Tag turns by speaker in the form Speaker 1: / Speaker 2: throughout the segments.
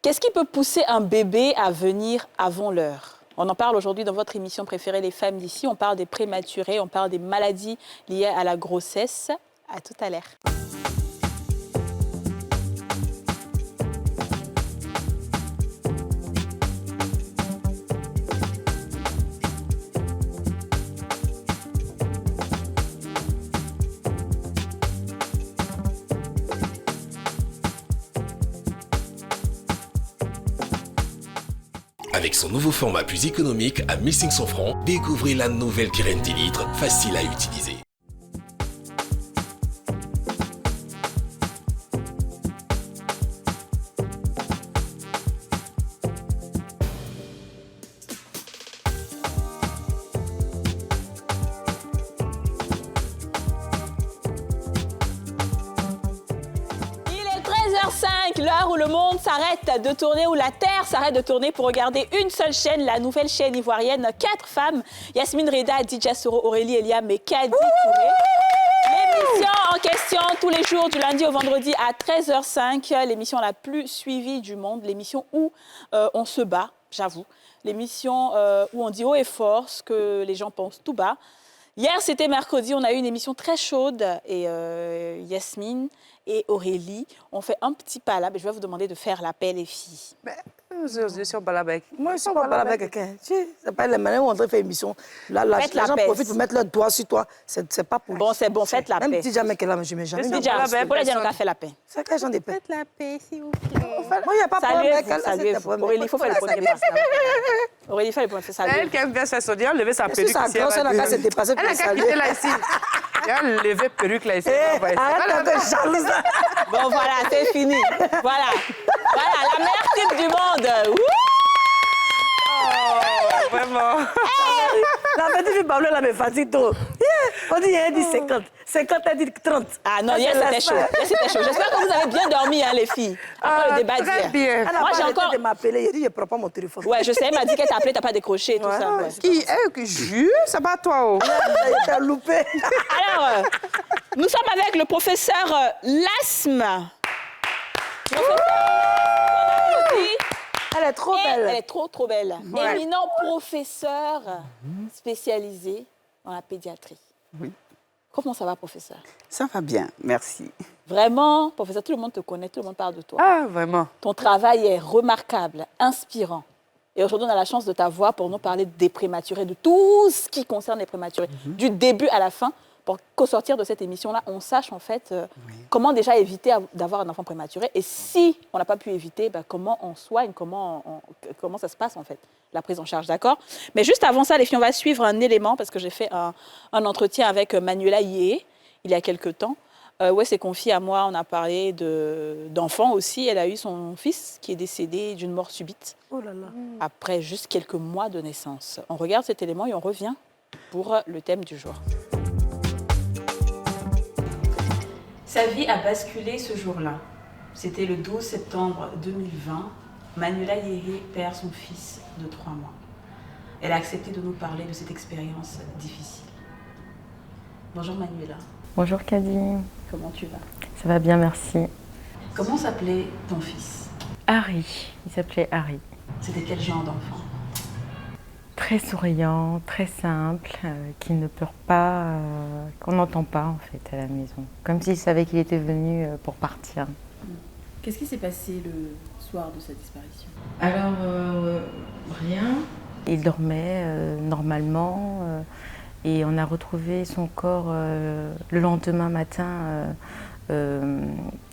Speaker 1: Qu'est-ce qui peut pousser un bébé à venir avant l'heure? On en parle aujourd'hui dans votre émission préférée, Les Femmes d'ici. On parle des prématurés, on parle des maladies liées à la grossesse. À tout à l'heure.
Speaker 2: Avec son nouveau format plus économique à 1500 francs, découvrez la nouvelle Kiren 10 litres, facile à utiliser.
Speaker 1: L'heure où le monde s'arrête de tourner, où la Terre s'arrête de tourner pour regarder une seule chaîne, la nouvelle chaîne ivoirienne. 4 femmes, Yasmine Reda, Dija Soro, Aurélie Eliam et Kadi Touré. L'émission en question tous les jours du lundi au vendredi à 13h05. L'émission la plus suivie du monde, l'émission où on se bat, j'avoue. L'émission où on dit haut et fort ce que les gens pensent tout bas. Hier, c'était mercredi, on a eu une émission très chaude et Yasmine et Aurélie ont fait un petit pas là. Je vais vous demander de faire l'appel, les filles.
Speaker 3: Mais, je suis au balabek.
Speaker 4: Moi, je ne suis pas au balabek quelqu'un. C'est pas la manière où on fait émission. Là, les gens profitent pour mettre leur doigt sur toi. C'est pas pour...
Speaker 1: Bon, c'est bon, faites la paix.
Speaker 4: Même si jamais qu'elle a, je ne mets jamais.
Speaker 1: Déjà, pour les gens, on a fait la paix.
Speaker 4: C'est quel genre de paix?
Speaker 3: Faites la paix, s'il vous plaît.
Speaker 4: Moi, il n'y a pas de problème avec elle.
Speaker 1: Saluez-vous. Aurélie, il faut faire le premier pas. Aurélie, il faut le premier pas.
Speaker 3: Elle qui aime bien se sonner, lever sa perruque ici.
Speaker 4: Elle a qu'à se dépasser pour
Speaker 3: Elle a qu'à quitter là ici. Elle a levé perruque là ici.
Speaker 4: Arrête de jalouse.
Speaker 1: Bon, voilà, c'est fini. Voilà. Voilà, la meilleure type du monde.
Speaker 3: Oh, vraiment.
Speaker 4: La petite fille Pablo, là, me fatigue trop. On dit, elle dit 50. 50, elle dit 30.
Speaker 1: Ah non, hier, c'était chaud. J'espère que vous avez bien dormi, hein, les filles. Après le débat
Speaker 3: très
Speaker 1: d'hier.
Speaker 3: bien.
Speaker 4: Moi, j'ai encore de m'appeler. Il dit, je ne prends pas mon téléphone.
Speaker 1: Ouais, je sais, elle m'a dit qu'elle t'a appelé, t'as pas décroché et tout ça. Ouais.
Speaker 3: Qui est que jure, c'est pas toi. Oh.
Speaker 4: T'as loupé.
Speaker 1: Alors, nous sommes avec le professeur Lasme.
Speaker 4: Elle est trop belle.
Speaker 1: Elle est trop belle.
Speaker 3: Ouais.
Speaker 1: Éminent professeur spécialisé dans la pédiatrie.
Speaker 5: Oui.
Speaker 1: Comment ça va, professeur?
Speaker 5: Ça va bien, merci.
Speaker 1: Vraiment, professeur, tout le monde te connaît, tout le monde parle de toi.
Speaker 3: Ah, vraiment.
Speaker 1: Ton travail est remarquable, inspirant. Et aujourd'hui, on a la chance de t'avoir pour nous parler des prématurés, de tout ce qui concerne les prématurés, du début à la fin, pour qu'au sortir de cette émission-là, on sache en fait comment déjà éviter d'avoir un enfant prématuré. Et si on n'a pas pu éviter, comment on soigne, comment ça se passe en fait, la prise en charge, d'accord? Mais juste avant ça, les filles, on va suivre un élément, parce que j'ai fait un entretien avec Manuela Yé, il y a quelques temps, où elle s'est confiée à moi, on a parlé d'enfants aussi. Elle a eu son fils qui est décédé d'une mort subite, après juste quelques mois de naissance. On regarde cet élément et on revient pour le thème du jour. Sa vie a basculé ce jour-là. C'était le 12 septembre 2020. Manuela Yéré perd son fils de 3 mois. Elle a accepté de nous parler de cette expérience difficile. Bonjour Manuela.
Speaker 6: Bonjour Kadi.
Speaker 1: Comment tu vas?
Speaker 6: Ça va bien, merci.
Speaker 1: Comment s'appelait ton fils?
Speaker 6: Harry, il s'appelait Harry.
Speaker 1: C'était quel genre d'enfant?
Speaker 6: Très souriant, très simple, qui ne pleure pas, qu'on n'entend pas en fait à la maison. Comme s'il savait qu'il était venu pour partir.
Speaker 1: Qu'est-ce qui s'est passé le soir de sa disparition?
Speaker 6: Alors, rien. Il dormait normalement et on a retrouvé son corps le lendemain matin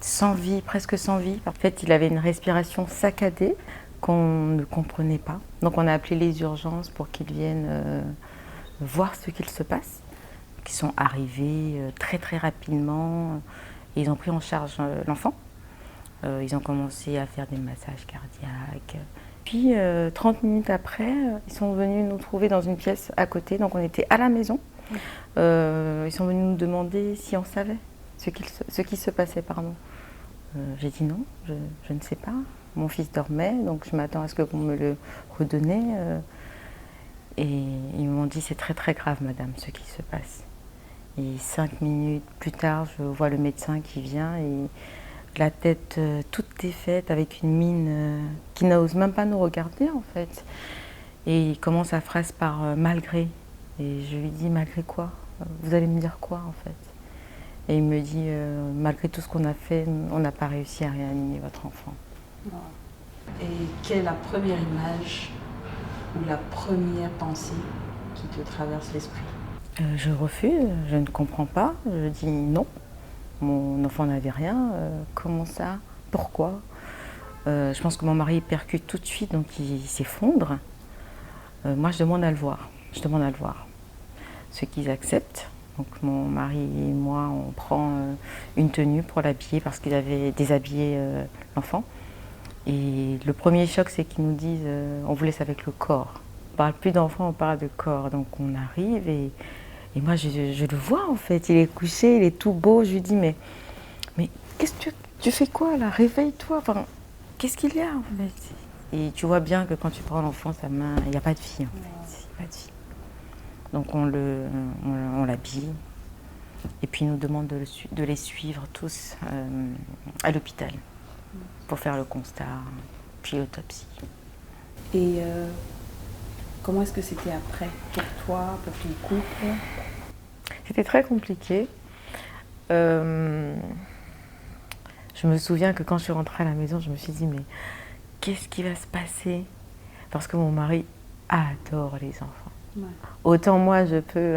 Speaker 6: sans vie, presque sans vie. En fait, il avait une respiration saccadée qu'on ne comprenait pas. Donc on a appelé les urgences pour qu'ils viennent voir ce qu'il se passe. Ils sont arrivés très très rapidement et ils ont pris en charge l'enfant. Ils ont commencé à faire des massages cardiaques. Puis 30 minutes après, ils sont venus nous trouver dans une pièce à côté, donc on était à la maison. Ils sont venus nous demander si on savait ce qui se passait. J'ai dit non, je ne sais pas. Mon fils dormait, donc je m'attends à ce que vous me le redonnez. Et ils m'ont dit c'est très très grave madame ce qui se passe. Et 5 minutes plus tard, je vois le médecin qui vient et la tête toute défaite avec une mine qui n'ose même pas nous regarder en fait. Et il commence sa phrase par malgré. Et je lui dis malgré quoi? Vous allez me dire quoi en fait? Et il me dit malgré tout ce qu'on a fait, on n'a pas réussi à réanimer votre enfant.
Speaker 7: Et quelle est la première image ou la première pensée qui te traverse l'esprit?
Speaker 6: Je refuse, je ne comprends pas. Je dis non, mon enfant n'avait rien. Comment ça? Pourquoi? Je pense que mon mari percute tout de suite, donc il s'effondre. Moi, je demande à le voir. Ce qu'ils acceptent. Donc mon mari et moi, on prend une tenue pour l'habiller parce qu'ils avaient déshabillé l'enfant. Et le premier choc, c'est qu'ils nous disent on vous laisse avec le corps. On ne parle plus d'enfant, on parle de corps. Donc on arrive et moi, je le vois en fait. Il est couché, il est tout beau. Je lui dis mais qu'est-ce que tu fais quoi là? Réveille-toi. Enfin, qu'est-ce qu'il y a en fait? Et tu vois bien que quand tu prends l'enfant, sa main, il n'y a pas de vie en fait. Il n'y a pas de vie. Donc on l'habille et puis il nous demande de les suivre tous à l'hôpital pour faire le constat, puis l'autopsie.
Speaker 7: Et comment est-ce que c'était après pour toi, pour ton couple?
Speaker 6: C'était très compliqué. Je me souviens que quand je suis rentrée à la maison, je me suis dit mais qu'est-ce qui va se passer? Parce que mon mari adore les enfants. Ouais. Autant moi je peux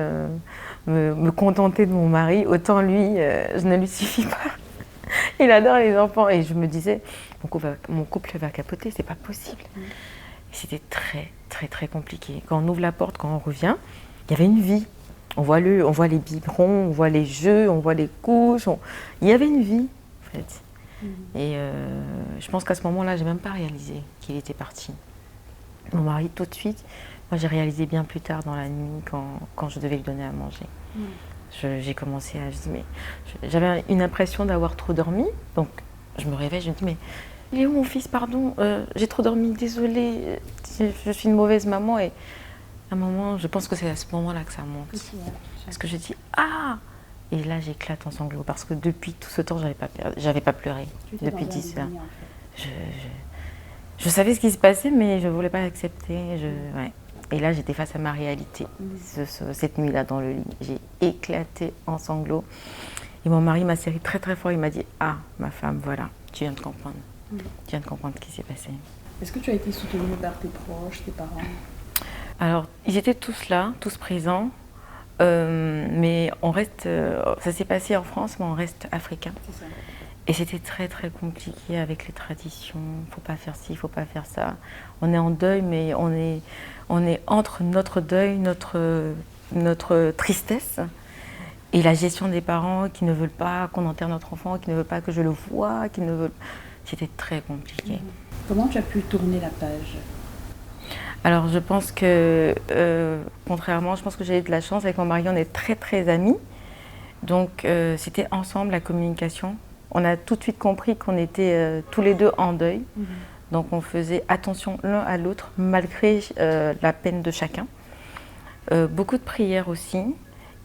Speaker 6: me contenter de mon mari, autant lui, je ne lui suffis pas. Il adore les enfants et je me disais, mon couple va capoter, c'est pas possible. C'était très très très compliqué. Quand on ouvre la porte, quand on revient, il y avait une vie. On voit les biberons, on voit les jeux, on voit les couches. Il y avait une vie en fait. Et je pense qu'à ce moment-là, j'ai même pas réalisé qu'il était parti. Mon mari tout de suite. Moi, j'ai réalisé bien plus tard dans la nuit quand je devais lui donner à manger. J'ai commencé à... J'avais une impression d'avoir trop dormi. Donc, je me réveille, je me dis, mais il est où mon fils, pardon? J'ai trop dormi, désolée. Je suis une mauvaise maman. Et à un moment, je pense que c'est à ce moment-là que ça monte. Parce que je dis, ah! Et là, j'éclate en sanglots. Parce que depuis tout ce temps, j'avais pas pleuré. Depuis 10 ans. Je savais ce qui se passait, mais je ne voulais pas l'accepter. Ouais. Et là, j'étais face à ma réalité. Cette nuit-là, dans le lit, j'ai éclaté en sanglots. Et mon mari m'a serré très très fort. Il m'a dit « Ah, ma femme, voilà, tu viens de comprendre. Tu viens de comprendre ce qui s'est passé. »
Speaker 7: Est-ce que tu as été soutenue par tes proches, tes parents?
Speaker 6: Alors, ils étaient tous là, tous présents. Mais on reste... ça s'est passé en France, mais on reste africain. C'est ça. Et c'était très très compliqué avec les traditions. Faut pas faire ci, faut pas faire ça. On est en deuil, mais on est entre notre deuil, notre tristesse et la gestion des parents qui ne veulent pas qu'on enterre notre enfant, qui ne veulent pas que je le voie, qui ne veulent... C'était très compliqué.
Speaker 7: Comment tu as pu tourner la page?
Speaker 6: Alors je pense que, contrairement, je pense que j'ai eu de la chance avec mon mari, on est très très amis. Donc c'était ensemble la communication. On a tout de suite compris qu'on était tous les deux en deuil. Donc on faisait attention l'un à l'autre malgré la peine de chacun. Beaucoup de prières aussi.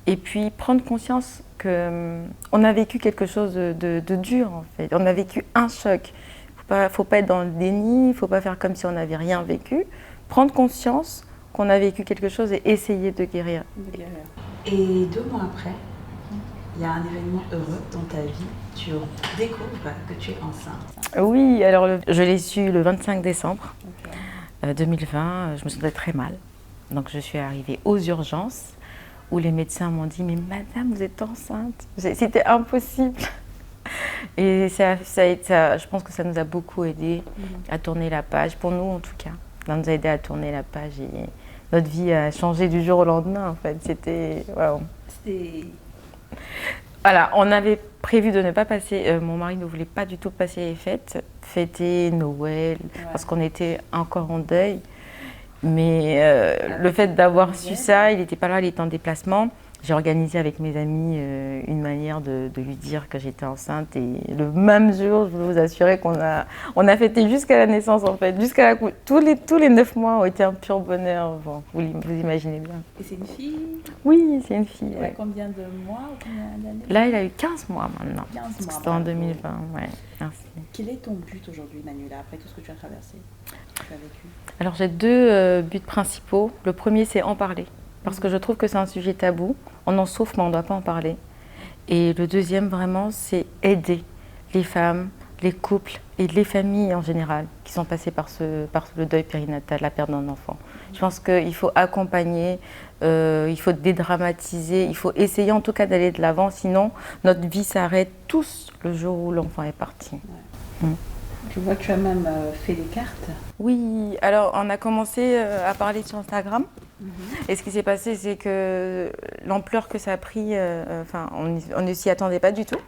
Speaker 6: Et puis prendre conscience qu'on a vécu quelque chose de dur en fait. On a vécu un choc. Faut pas être dans le déni, il ne faut pas faire comme si on n'avait rien vécu. Prendre conscience qu'on a vécu quelque chose et essayer de guérir.
Speaker 7: Et 2 mois après, il y a un événement heureux dans ta vie. Tu découvres que tu es enceinte.
Speaker 6: Oui, alors je l'ai su le 25 décembre 2020. Je me sentais très mal. Donc je suis arrivée aux urgences où les médecins m'ont dit « Mais madame, vous êtes enceinte ?» C'était impossible. Et je pense que ça nous a beaucoup aidé à tourner la page, pour nous en tout cas. Ça nous a aidé à tourner la page et notre vie a changé du jour au lendemain en fait. C'était... Wow. Voilà, on avait prévu de ne pas passer, mon mari ne voulait pas du tout passer les fêtes, fêter Noël, parce qu'on était encore en deuil. Mais le fait d'avoir su ça, il n'était pas là, il était en déplacement. J'ai organisé avec mes amis une manière de lui dire que j'étais enceinte. Et le même jour, je peux vous assurer qu'on a fêté jusqu'à la naissance en fait. Tous les 9 mois ont été un pur bonheur. Bon, vous imaginez bien.
Speaker 7: Et c'est une fille?
Speaker 6: Oui, c'est une fille.
Speaker 7: Elle a combien de mois ou combien d'années?
Speaker 6: Là, il a eu 15 mois maintenant.
Speaker 7: 15 mois.
Speaker 6: C'était en 2020, ouais. Merci.
Speaker 7: Quel est ton but aujourd'hui, Manuela, après tout ce que tu as traversé? tu as vécu?
Speaker 6: Alors j'ai deux buts principaux. Le premier, c'est en parler, parce que je trouve que c'est un sujet tabou. On en souffre, mais on ne doit pas en parler. Et le deuxième, vraiment, c'est aider les femmes, les couples et les familles en général qui sont passées par le deuil périnatal, la perte d'un enfant. Je pense qu'il faut accompagner, il faut dédramatiser, il faut essayer en tout cas d'aller de l'avant, sinon notre vie s'arrête tous le jour où l'enfant est parti.
Speaker 7: Ouais. Je vois que tu as même fait des cartes.
Speaker 6: Oui, alors on a commencé à parler sur Instagram. Et ce qui s'est passé, c'est que l'ampleur que ça a pris, on ne s'y attendait pas du tout.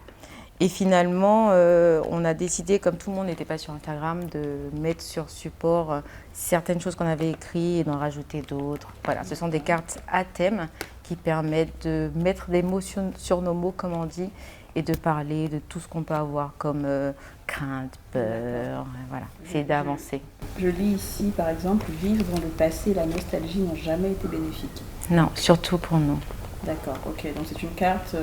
Speaker 6: Et finalement, on a décidé, comme tout le monde n'était pas sur Instagram, de mettre sur support certaines choses qu'on avait écrites et d'en rajouter d'autres. Voilà, ce sont des cartes à thème qui permettent de mettre des mots sur nos mots, comme on dit, et de parler de tout ce qu'on peut avoir comme crainte, peur. Voilà, c'est d'avancer.
Speaker 7: Je lis ici, par exemple, vivre dans le passé et la nostalgie n'ont jamais été bénéfiques.
Speaker 6: Non, surtout pour nous.
Speaker 7: D'accord, ok. Donc c'est une carte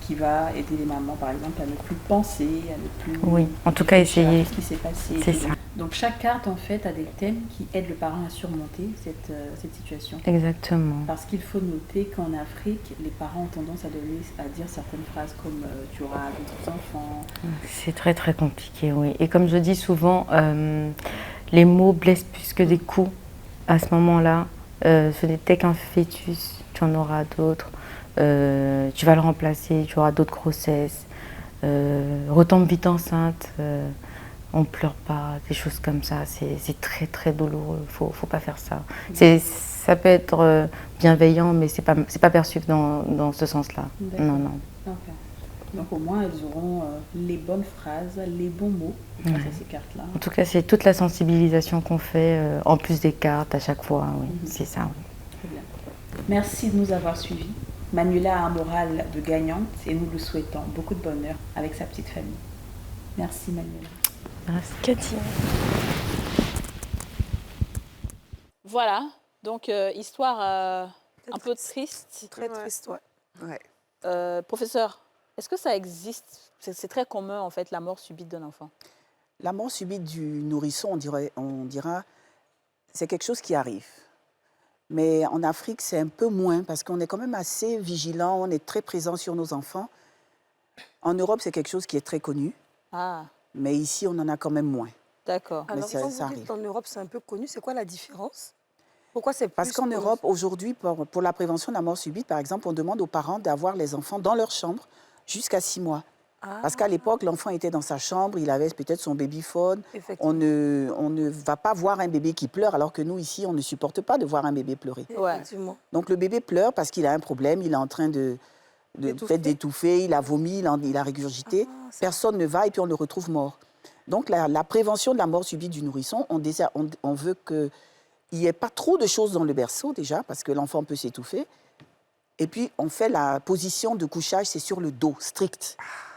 Speaker 7: qui va aider les mamans, par exemple, à ne plus penser, à ne plus...
Speaker 6: Oui, en tout cas, essayer.
Speaker 7: Ce qui s'est passé.
Speaker 6: C'est ça.
Speaker 7: Donc chaque carte, en fait, a des thèmes qui aident le parent à surmonter cette situation.
Speaker 6: Exactement.
Speaker 7: Parce qu'il faut noter qu'en Afrique, les parents ont tendance à dire certaines phrases comme tu auras d'autres enfants.
Speaker 6: C'est très très compliqué, oui. Et comme je dis souvent, les mots blessent plus que des coups. À ce moment-là, ce n'était qu'un fœtus, tu en auras d'autres. Tu vas le remplacer, tu auras d'autres grossesses. Retombe vite enceinte, on pleure pas, des choses comme ça. C'est très très douloureux, faut pas faire ça. Ça peut être bienveillant, mais c'est pas perçu dans ce sens-là. Non, non.
Speaker 7: Okay. Donc au moins elles auront les bonnes phrases, les bons mots grâce à ces cartes-là.
Speaker 6: En tout cas, c'est toute la sensibilisation qu'on fait, en plus des cartes à chaque fois. Oui, c'est ça. Oui.
Speaker 7: Très bien. Merci de nous avoir suivis. Manuela a un moral de gagnante et nous lui souhaitons beaucoup de bonheur avec sa petite famille. Merci Manuela.
Speaker 6: Merci Cathy.
Speaker 1: Voilà, donc histoire un peu triste.
Speaker 4: Très triste, ouais.
Speaker 1: Professeur, est-ce que ça existe? C'est très commun en fait, la mort subite d'un enfant.
Speaker 5: La mort subite du nourrisson, on dira, c'est quelque chose qui arrive. Mais en Afrique, c'est un peu moins parce qu'on est quand même assez vigilant, on est très présent sur nos enfants. En Europe, c'est quelque chose qui est très connu.
Speaker 1: Ah.
Speaker 5: Mais ici, on en a quand même moins.
Speaker 1: D'accord.
Speaker 4: Alors,
Speaker 5: ça,
Speaker 4: quand
Speaker 5: ça
Speaker 4: vous dites
Speaker 5: arrive.
Speaker 4: en Europe, c'est un peu connu, c'est quoi la différence? Pourquoi c'est plus...
Speaker 5: Parce qu'en Europe, aujourd'hui, pour la prévention de la mort subite, par exemple, on demande aux parents d'avoir les enfants dans leur chambre jusqu'à 6 mois.
Speaker 4: Ah.
Speaker 5: Parce qu'à l'époque, l'enfant était dans sa chambre, il avait peut-être son babyphone. On ne va pas voir un bébé qui pleure, alors que nous, ici, on ne supporte pas de voir un bébé pleurer.
Speaker 1: Ouais.
Speaker 5: Donc le bébé pleure parce qu'il a un problème, il est en train peut-être d'étouffer, il a vomi, il a régurgité. Personne ne va et puis on le retrouve mort. Donc la prévention de la mort subite du nourrisson, on veut qu'il n'y ait pas trop de choses dans le berceau déjà, parce que l'enfant peut s'étouffer. Et puis on fait la position de couchage, c'est sur le dos, strict.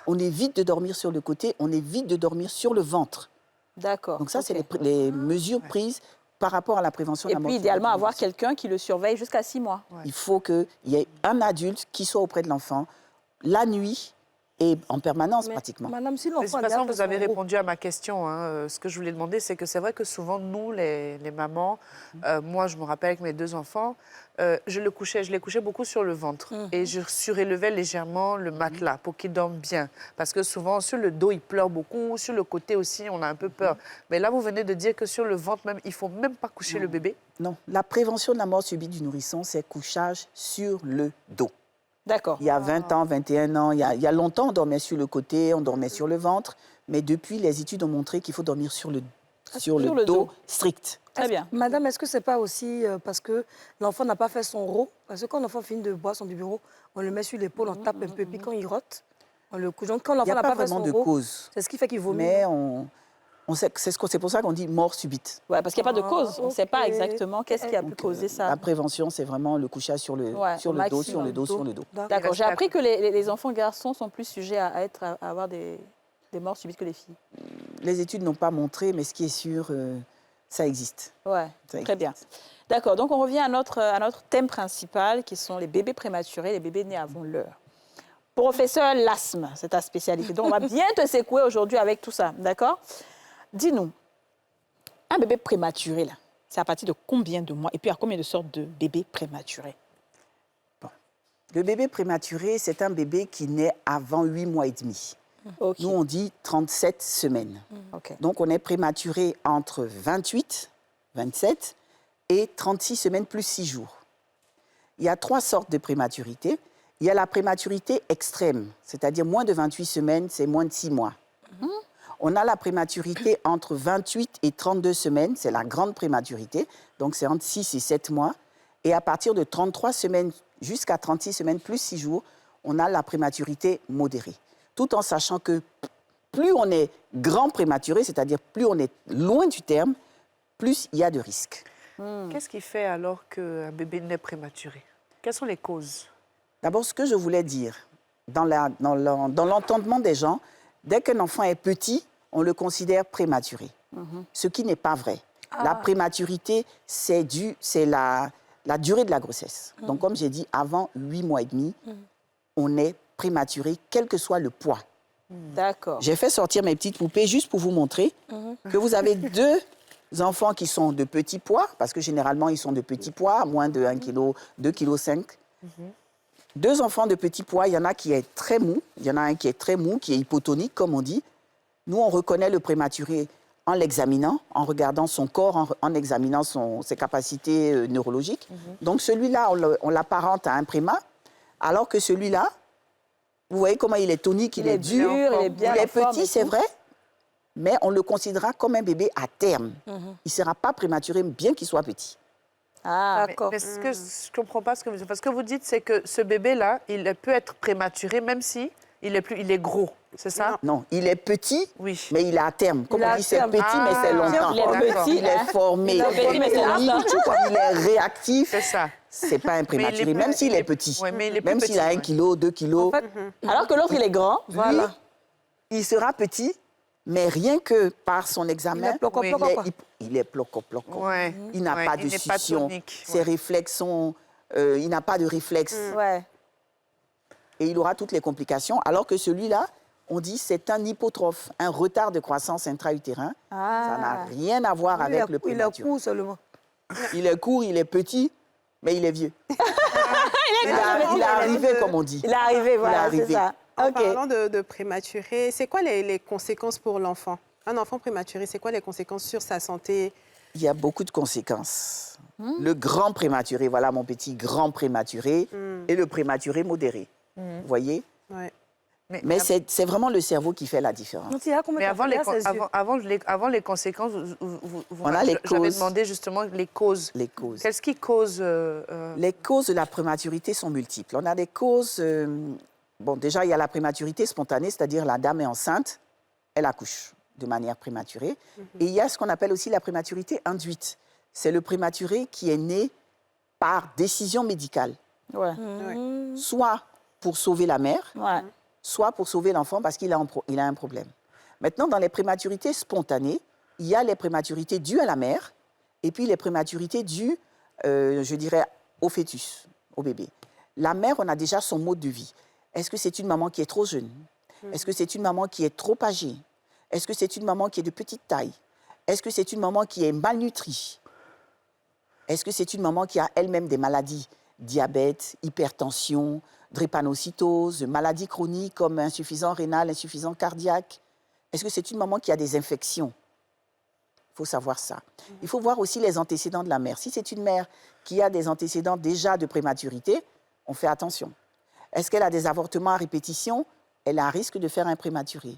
Speaker 5: On évite de dormir sur le côté, on évite de dormir sur le ventre.
Speaker 1: D'accord.
Speaker 5: Donc ça, c'est les mesures prises par rapport à la prévention de la mort.
Speaker 1: Et puis, idéalement, avoir quelqu'un qui le surveille jusqu'à 6 mois.
Speaker 5: Ouais. Il faut qu'il y ait un adulte qui soit auprès de l'enfant la nuit et en permanence, pratiquement.
Speaker 4: Madame, si
Speaker 3: De toute façon, vous avez
Speaker 4: répondu.
Speaker 3: répondu à ma question. Ce que je voulais demander, c'est que c'est vrai que souvent, nous, les mamans, moi, je me rappelle avec mes 2 enfants, je les couchais beaucoup sur le ventre. Et je surélevais légèrement le matelas pour qu'ils dorment bien. Parce que souvent, sur le dos, ils pleurent beaucoup. Sur le côté aussi, on a un peu peur. Mais là, vous venez de dire que sur le ventre même, il ne faut même pas coucher le bébé.
Speaker 5: Non, la prévention de la mort subite du nourrisson, c'est couchage sur le dos.
Speaker 1: D'accord.
Speaker 5: Il y a 20 ans, 21 ans, il y a longtemps, on dormait sur le côté, on dormait sur le ventre. Mais depuis, les études ont montré qu'il faut dormir sur le dos strict.
Speaker 1: Très bien.
Speaker 4: Madame, est-ce que ce n'est pas aussi parce que l'enfant n'a pas fait son rot? Parce que quand l'enfant finit de boire son biberon, on le met sur l'épaule, on tape un peu, puis quand il rote, on le couche. Donc quand l'enfant n'a pas fait son rot,
Speaker 5: il n'y a pas vraiment de cause.
Speaker 4: C'est ce qui fait qu'il vomit.
Speaker 5: Mais c'est pour ça qu'on dit mort subite.
Speaker 1: Ouais, parce qu'il n'y a pas de cause. On ne sait pas exactement qu'est-ce qui a pu causer ça.
Speaker 5: La prévention, c'est vraiment le couchage sur le dos, sur le dos.
Speaker 1: D'accord. J'ai appris que les enfants garçons sont plus sujets à avoir des morts subites que les filles.
Speaker 5: Les études n'ont pas montré, mais ce qui est sûr, ça existe.
Speaker 1: Ouais, très bien. D'accord. Donc, on revient à notre thème principal, qui sont les bébés prématurés, les bébés nés avant l'heure. Professeur, l'asthme, c'est ta spécialité. Donc, on va bien te secouer aujourd'hui avec tout ça, d'accord? Dis-nous, Un bébé prématuré, là, c'est à partir de combien de mois? Et puis, à combien de sortes de bébés prématurés?
Speaker 5: Le bébé prématuré, c'est un bébé qui naît avant 8 mois et demi.
Speaker 1: Ok.
Speaker 5: Nous, on dit 37 semaines.
Speaker 1: Ok.
Speaker 5: Donc, on est prématuré entre 28, 27 et 36 semaines plus 6 jours. Il y a 3 sortes de prématurité. Il y a la prématurité extrême, c'est-à-dire moins de 28 semaines, c'est moins de 6 mois. On a la prématurité entre 28 et 32 semaines, c'est la grande prématurité, donc c'est entre 6 et 7 mois. Et à partir de 33 semaines jusqu'à 36 semaines plus 6 jours, on a la prématurité modérée. Tout en sachant que plus on est grand prématuré, c'est-à-dire plus on est loin du terme, plus il y a de risques.
Speaker 3: Qu'est-ce qui fait alors qu'un bébé naît prématuré? Quelles sont les causes?
Speaker 5: D'abord, ce que je voulais dire, dans l'entendement des gens, dès qu'un enfant est petit, on le considère prématuré, ce qui n'est pas vrai. La prématurité, c'est la durée de la grossesse. Donc, comme j'ai dit, avant 8 mois et demi, on est prématuré, quel que soit le poids.
Speaker 1: D'accord.
Speaker 5: J'ai fait sortir mes petites poupées juste pour vous montrer que vous avez 2 enfants qui sont de petits poids, parce que généralement, ils sont de petits poids, moins de 1 kg, 2,5 kg. 2 enfants de petits poids, il y en a qui est très mou, il y en a un qui est très mou, qui est hypotonique, comme on dit. Nous, on reconnaît le prématuré en l'examinant, en regardant son corps, en examinant ses capacités neurologiques. Donc, celui-là, on l'apparente à un préma, alors que celui-là, vous voyez comment il est tonique, il est dur,
Speaker 1: il est bien
Speaker 5: il est
Speaker 1: en forme
Speaker 5: petit,
Speaker 1: et
Speaker 5: c'est
Speaker 1: tout.
Speaker 5: vrai, mais on le considérera comme un bébé à terme. Il ne sera pas prématuré, bien qu'il soit petit.
Speaker 1: Ah,
Speaker 3: Mais
Speaker 1: d'accord.
Speaker 3: ce que je ne comprends pas ce que vous dites. Parce que vous dites, c'est que ce bébé-là, il peut être prématuré même si il est gros. C'est ça?
Speaker 5: Non, il est petit,
Speaker 3: Oui.
Speaker 5: mais il est à terme. Comme
Speaker 4: Il est
Speaker 5: on
Speaker 4: à
Speaker 5: dit, c'est
Speaker 4: terme.
Speaker 5: petit, mais c'est longtemps.
Speaker 1: Il est petit,
Speaker 5: Il est formé,
Speaker 1: Il est petit, mais c'est longtemps.
Speaker 5: il est réactif.
Speaker 3: C'est ça.
Speaker 5: C'est pas un prématuré,
Speaker 3: plus-
Speaker 5: même s'il est petit.
Speaker 3: Ouais, mais il est plus
Speaker 5: Même
Speaker 3: petit,
Speaker 5: s'il a 1
Speaker 3: ouais.
Speaker 5: kilo, 2 kilos,
Speaker 1: Alors que l'autre, il est grand.
Speaker 5: voilà. Il sera petit, mais rien que par son examen,
Speaker 4: Il est ploco-ploco, quoi.
Speaker 5: il est ploco-ploco.
Speaker 3: Ouais.
Speaker 5: Il n'a
Speaker 3: Ouais,
Speaker 5: pas de
Speaker 3: il n'est pas
Speaker 5: succion.
Speaker 3: tonique.
Speaker 5: Ses réflexes sont... il n'a pas de réflexes.
Speaker 1: Ouais.
Speaker 5: Et il aura toutes les complications, alors que celui-là, on dit c'est un hypotrophe, un retard de croissance intra-utérin. Ça n'a rien à voir avec le
Speaker 4: Il est
Speaker 5: prématuré.
Speaker 4: court seulement.
Speaker 5: Il est court, il est petit, mais il est vieux. il est arrivé, comme on dit.
Speaker 1: Il est arrivé, voilà,
Speaker 5: arrivé.
Speaker 1: c'est ça.
Speaker 8: En
Speaker 1: OK.
Speaker 8: parlant de prématuré, c'est quoi les conséquences pour l'enfant? Un enfant prématuré, c'est quoi les conséquences sur sa santé?
Speaker 5: Il y a beaucoup de conséquences. Le grand prématuré, voilà mon petit grand prématuré, et le prématuré modéré. Vous voyez?
Speaker 8: Ouais.
Speaker 5: Mais c'est vraiment le cerveau qui fait la différence.
Speaker 4: Donc, il y a combien
Speaker 3: Mais avant
Speaker 4: il a ses yeux.
Speaker 3: avant les conséquences,
Speaker 5: On a les
Speaker 3: j'avais
Speaker 5: causes.
Speaker 3: demandé justement les causes.
Speaker 5: Les causes.
Speaker 3: Qu'est-ce qui cause
Speaker 5: Les causes de la prématurité sont multiples. On a des causes... bon, déjà, il y a la prématurité spontanée, c'est-à-dire la dame est enceinte, elle accouche de manière prématurée. Et il y a ce qu'on appelle aussi la prématurité induite. C'est le prématuré qui est né par décision médicale,
Speaker 1: Ouais.
Speaker 5: soit pour sauver la mère,
Speaker 1: Ouais.
Speaker 5: soit pour sauver l'enfant parce qu'il a un problème. Maintenant, dans les prématurités spontanées, il y a les prématurités dues à la mère et puis les prématurités dues, je dirais, au fœtus, au bébé. La mère, on a déjà son mode de vie. Est-ce que c'est une maman qui est trop jeune? Est-ce que c'est une maman qui est trop âgée? Est-ce que c'est une maman qui est de petite taille? Est-ce que c'est une maman qui est malnutrie? Est-ce que c'est une maman qui a elle-même des maladies? Diabète, hypertension, drépanocytose, maladies chroniques comme insuffisance rénale, insuffisance cardiaque. Est-ce que c'est une maman qui a des infections? Il faut savoir ça. Il faut voir aussi les antécédents de la mère. Si c'est une mère qui a des antécédents déjà de prématurité, on fait attention. Est-ce qu'elle a des avortements à répétition? Elle a un risque de faire un prématuré.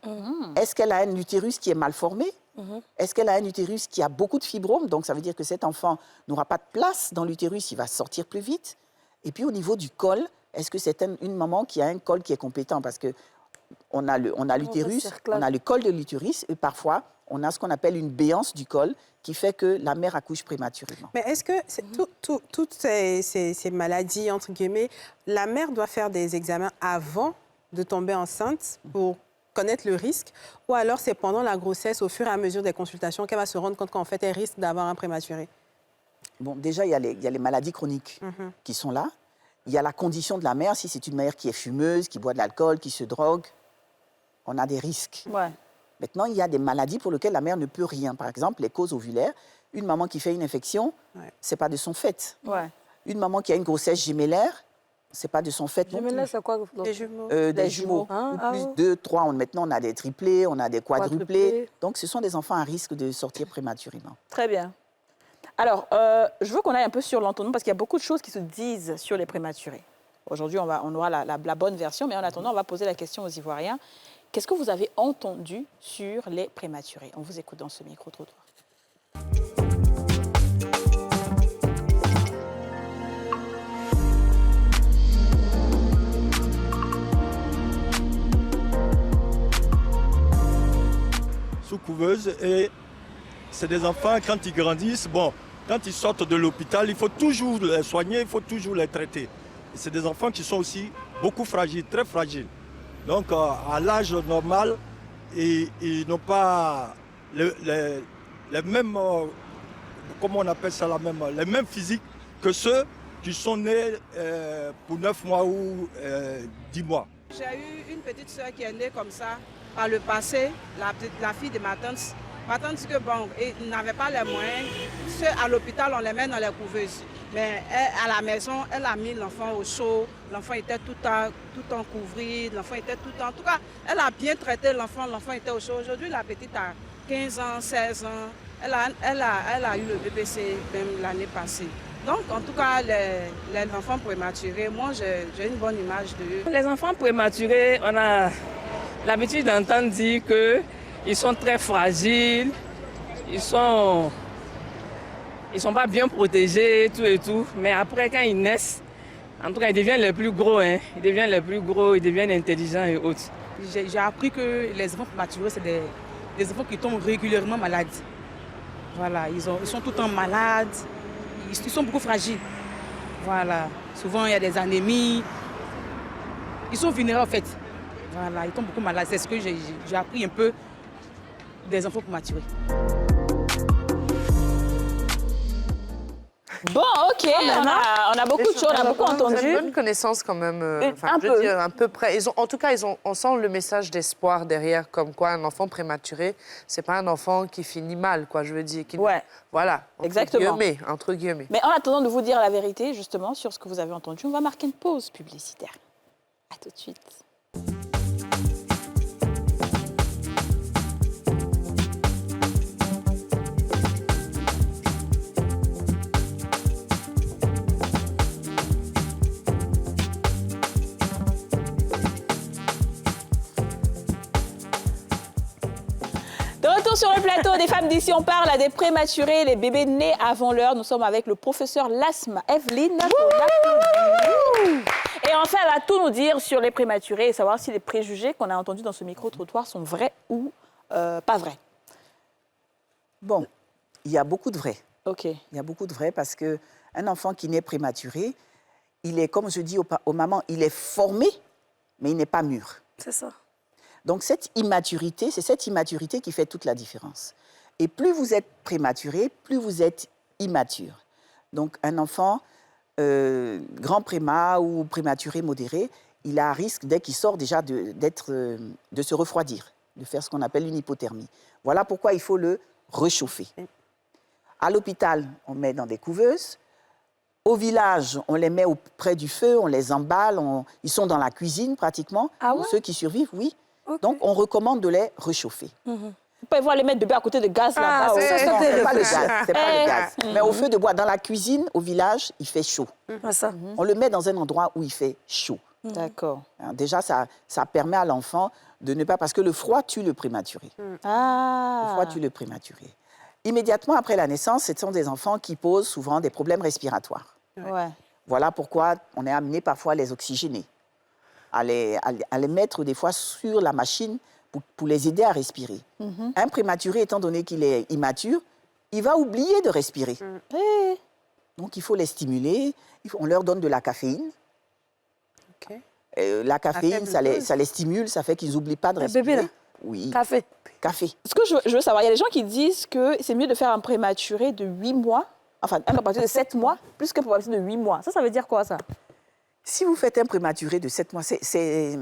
Speaker 5: Est-ce qu'elle a un utérus qui est mal formé? Est-ce qu'elle a un utérus qui a beaucoup de fibromes? Donc, ça veut dire que cet enfant n'aura pas de place dans l'utérus, il va sortir plus vite. Et puis, au niveau du col, est-ce que c'est une maman qui a un col qui est compétent? Parce qu'on a l'utérus, on a le col de l'utérus, et parfois, on a ce qu'on appelle une béance du col, qui fait que la mère accouche prématurément.
Speaker 8: Mais est-ce que toutes ces maladies, entre guillemets, la mère doit faire des examens avant de tomber enceinte pour connaître le risque, ou alors c'est pendant la grossesse, au fur et à mesure des consultations, qu'elle va se rendre compte qu'en fait, elle risque d'avoir un prématuré?
Speaker 5: Bon, déjà, il y a les maladies chroniques qui sont là. Il y a la condition de la mère. Si c'est une mère qui est fumeuse, qui boit de l'alcool, qui se drogue, on a des risques.
Speaker 1: Ouais.
Speaker 5: Maintenant, il y a des maladies pour lesquelles la mère ne peut rien. Par exemple, les causes ovulaires. Une maman qui fait une infection, ce n'est pas de son fait.
Speaker 1: Ouais.
Speaker 5: Une maman qui a une grossesse gémellaire, ce n'est pas de son fait non plus.
Speaker 4: Gémellaire, c'est quoi?
Speaker 8: Les jumeaux.
Speaker 5: Des jumeaux. Ou plus, 2, 3. Maintenant, on a des triplés, on a des quadruplés. Donc, ce sont des enfants à risque de sortir prématurément.
Speaker 1: Très bien. Alors, je veux qu'on aille un peu sur l'entendement parce qu'il y a beaucoup de choses qui se disent sur les prématurés. Aujourd'hui, on aura la bonne version, mais en attendant, on va poser la question aux Ivoiriens. Qu'est-ce que vous avez entendu sur les prématurés? On vous écoute dans ce micro-trottoir.
Speaker 9: Sous couveuse, et c'est des enfants, quand ils grandissent, bon, quand ils sortent de l'hôpital, il faut toujours les soigner, il faut toujours les traiter. C'est des enfants qui sont aussi beaucoup fragiles, très fragiles. Donc, à l'âge normal, ils n'ont pas les mêmes, comment on appelle ça, les mêmes physiques que ceux qui sont nés pour 9 mois ou 10 mois.
Speaker 10: J'ai eu une petite soeur qui est née comme ça par le passé, la fille de ma tante. Ma tante dit que bon, ils n'avaient pas les moyens. Ceux à l'hôpital, on les met dans les couveuses. Mais à la maison, elle a mis l'enfant au chaud. L'enfant était tout en couvri. L'enfant était tout en... En tout cas, elle a bien traité l'enfant. L'enfant était au chaud. Aujourd'hui, la petite a 15 ans, 16 ans. Elle a eu le BPC même l'année passée. Donc, en tout cas, les enfants prématurés, moi, j'ai une bonne image d'eux.
Speaker 11: Les enfants prématurés, on a l'habitude d'entendre dire qu'ils sont très fragiles, ils sont pas bien protégés, tout et tout. Mais après, quand ils naissent, en tout cas, ils deviennent les plus gros. Ils deviennent les plus gros, ils deviennent intelligents et autres.
Speaker 10: J'ai appris que les enfants prématurés, c'est des enfants qui tombent régulièrement malades. Voilà, ils sont tout le temps malades. Ils sont beaucoup fragiles. Voilà. Souvent, il y a des anémies. Ils sont vulnérables, en fait. Voilà, ils tombent beaucoup malades. C'est ce que j'ai appris un peu des enfants prématurés.
Speaker 1: Bon, ok, on a beaucoup de choses, on a beaucoup entendu.
Speaker 3: C'est une bonne connaissance quand même.
Speaker 1: Un peu.
Speaker 3: Je veux dire, à peu près. En tout cas, on sent le message d'espoir derrière, comme quoi un enfant prématuré, c'est pas un enfant qui finit mal, quoi. Je veux dire. Voilà.
Speaker 1: Exactement.
Speaker 3: Entre guillemets.
Speaker 1: Mais en attendant de vous dire la vérité, justement, sur ce que vous avez entendu, on va marquer une pause publicitaire. À tout de suite. Sur le plateau des femmes d'ici, on parle à des prématurés, les bébés nés avant l'heure. Nous sommes avec le professeur Lasma Evelyne. Et enfin, elle va tout nous dire sur les prématurés et savoir si les préjugés qu'on a entendus dans ce micro-trottoir sont vrais ou pas vrais.
Speaker 5: Bon, il y a beaucoup de vrais.
Speaker 1: OK.
Speaker 5: Il y a beaucoup de vrais parce qu'un enfant qui naît prématuré, il est, comme je dis aux mamans, il est formé, mais il n'est pas mûr.
Speaker 4: C'est ça.
Speaker 5: Donc, cette immaturité, c'est cette immaturité qui fait toute la différence. Et plus vous êtes prématuré, plus vous êtes immature. Donc, un enfant grand préma ou prématuré modéré, il a un risque, dès qu'il sort, déjà de se refroidir, de faire ce qu'on appelle une hypothermie. Voilà pourquoi il faut le réchauffer. À l'hôpital, on met dans des couveuses. Au village, on les met auprès du feu, on les emballe, ils sont dans la cuisine pratiquement.
Speaker 4: Ah ouais?
Speaker 5: Ceux qui survivent, oui.
Speaker 4: Okay.
Speaker 5: Donc, on recommande de les réchauffer.
Speaker 1: Vous pouvez voir les mettre bébés à côté de gaz là-bas.
Speaker 5: C'est pas le gaz, c'est pas le gaz. Mais au feu de bois, dans la cuisine, au village, il fait chaud. On le met dans un endroit où il fait chaud.
Speaker 1: D'accord.
Speaker 5: Déjà, ça permet à l'enfant de ne pas... Parce que le froid tue le prématuré. Le froid tue le prématuré. Immédiatement après la naissance, ce sont des enfants qui posent souvent des problèmes respiratoires.
Speaker 1: Ouais.
Speaker 5: Voilà pourquoi on est amené parfois à les oxygéner, à les mettre des fois sur la machine pour les aider à respirer. Un prématuré, étant donné qu'il est immature, il va oublier de respirer. Donc, il faut les stimuler. On leur donne de la caféine. La caféine, ça les stimule, ça fait qu'ils n'oublient pas de respirer.
Speaker 4: Bébé, là?
Speaker 5: Oui.
Speaker 4: Café.
Speaker 1: Ce que je veux savoir, il y a des gens qui disent que c'est mieux de faire un prématuré de 8 mois, enfin, un prématuré de 7 mois, plus qu'un prématuré de 8 mois. Ça veut dire quoi, ça?
Speaker 5: Si vous faites un prématuré de 7 mois, c'est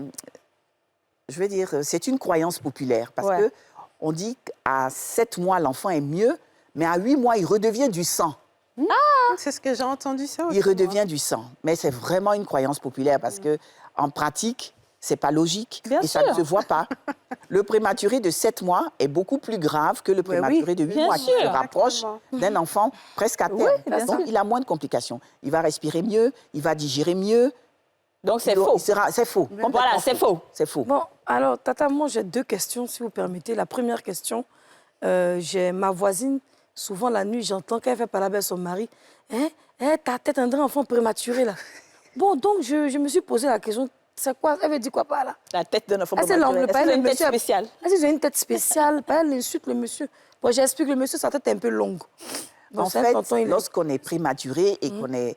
Speaker 5: une croyance populaire. Parce que On dit qu'à 7 mois, l'enfant est mieux, mais à 8 mois, il redevient du sang.
Speaker 8: C'est ce que j'ai entendu ça aussi.
Speaker 5: Il redevient du sang. Mais c'est vraiment une croyance populaire parce que en pratique, c'est pas logique et ça ne se voit pas. Le prématuré de 7 mois est beaucoup plus grave que le prématuré de 8 mois qui se rapproche d'un enfant presque à terme. Donc, il a moins de complications. Il va respirer mieux, il va digérer mieux.
Speaker 1: Donc, c'est faux.
Speaker 5: C'est faux.
Speaker 1: Voilà, c'est faux.
Speaker 5: C'est faux.
Speaker 4: Bon, alors, Tata, moi, j'ai 2 questions, si vous permettez. La première question, j'ai ma voisine, souvent la nuit, j'entends qu'elle fait parler avec son mari. Hein, ta tête, un enfant prématuré, là. Bon, donc, je me suis posé la question, c'est quoi? Elle veut dire quoi par là?
Speaker 1: La tête d'un enfant
Speaker 4: prématuré.
Speaker 1: Est-ce qu'elle a une tête spéciale?
Speaker 4: Est-ce qu'ils ont une tête spéciale? Elle insulte le monsieur. Bon, j'explique, le monsieur, sa tête est un peu longue.
Speaker 5: En fait, lorsqu'on est prématuré et qu'on est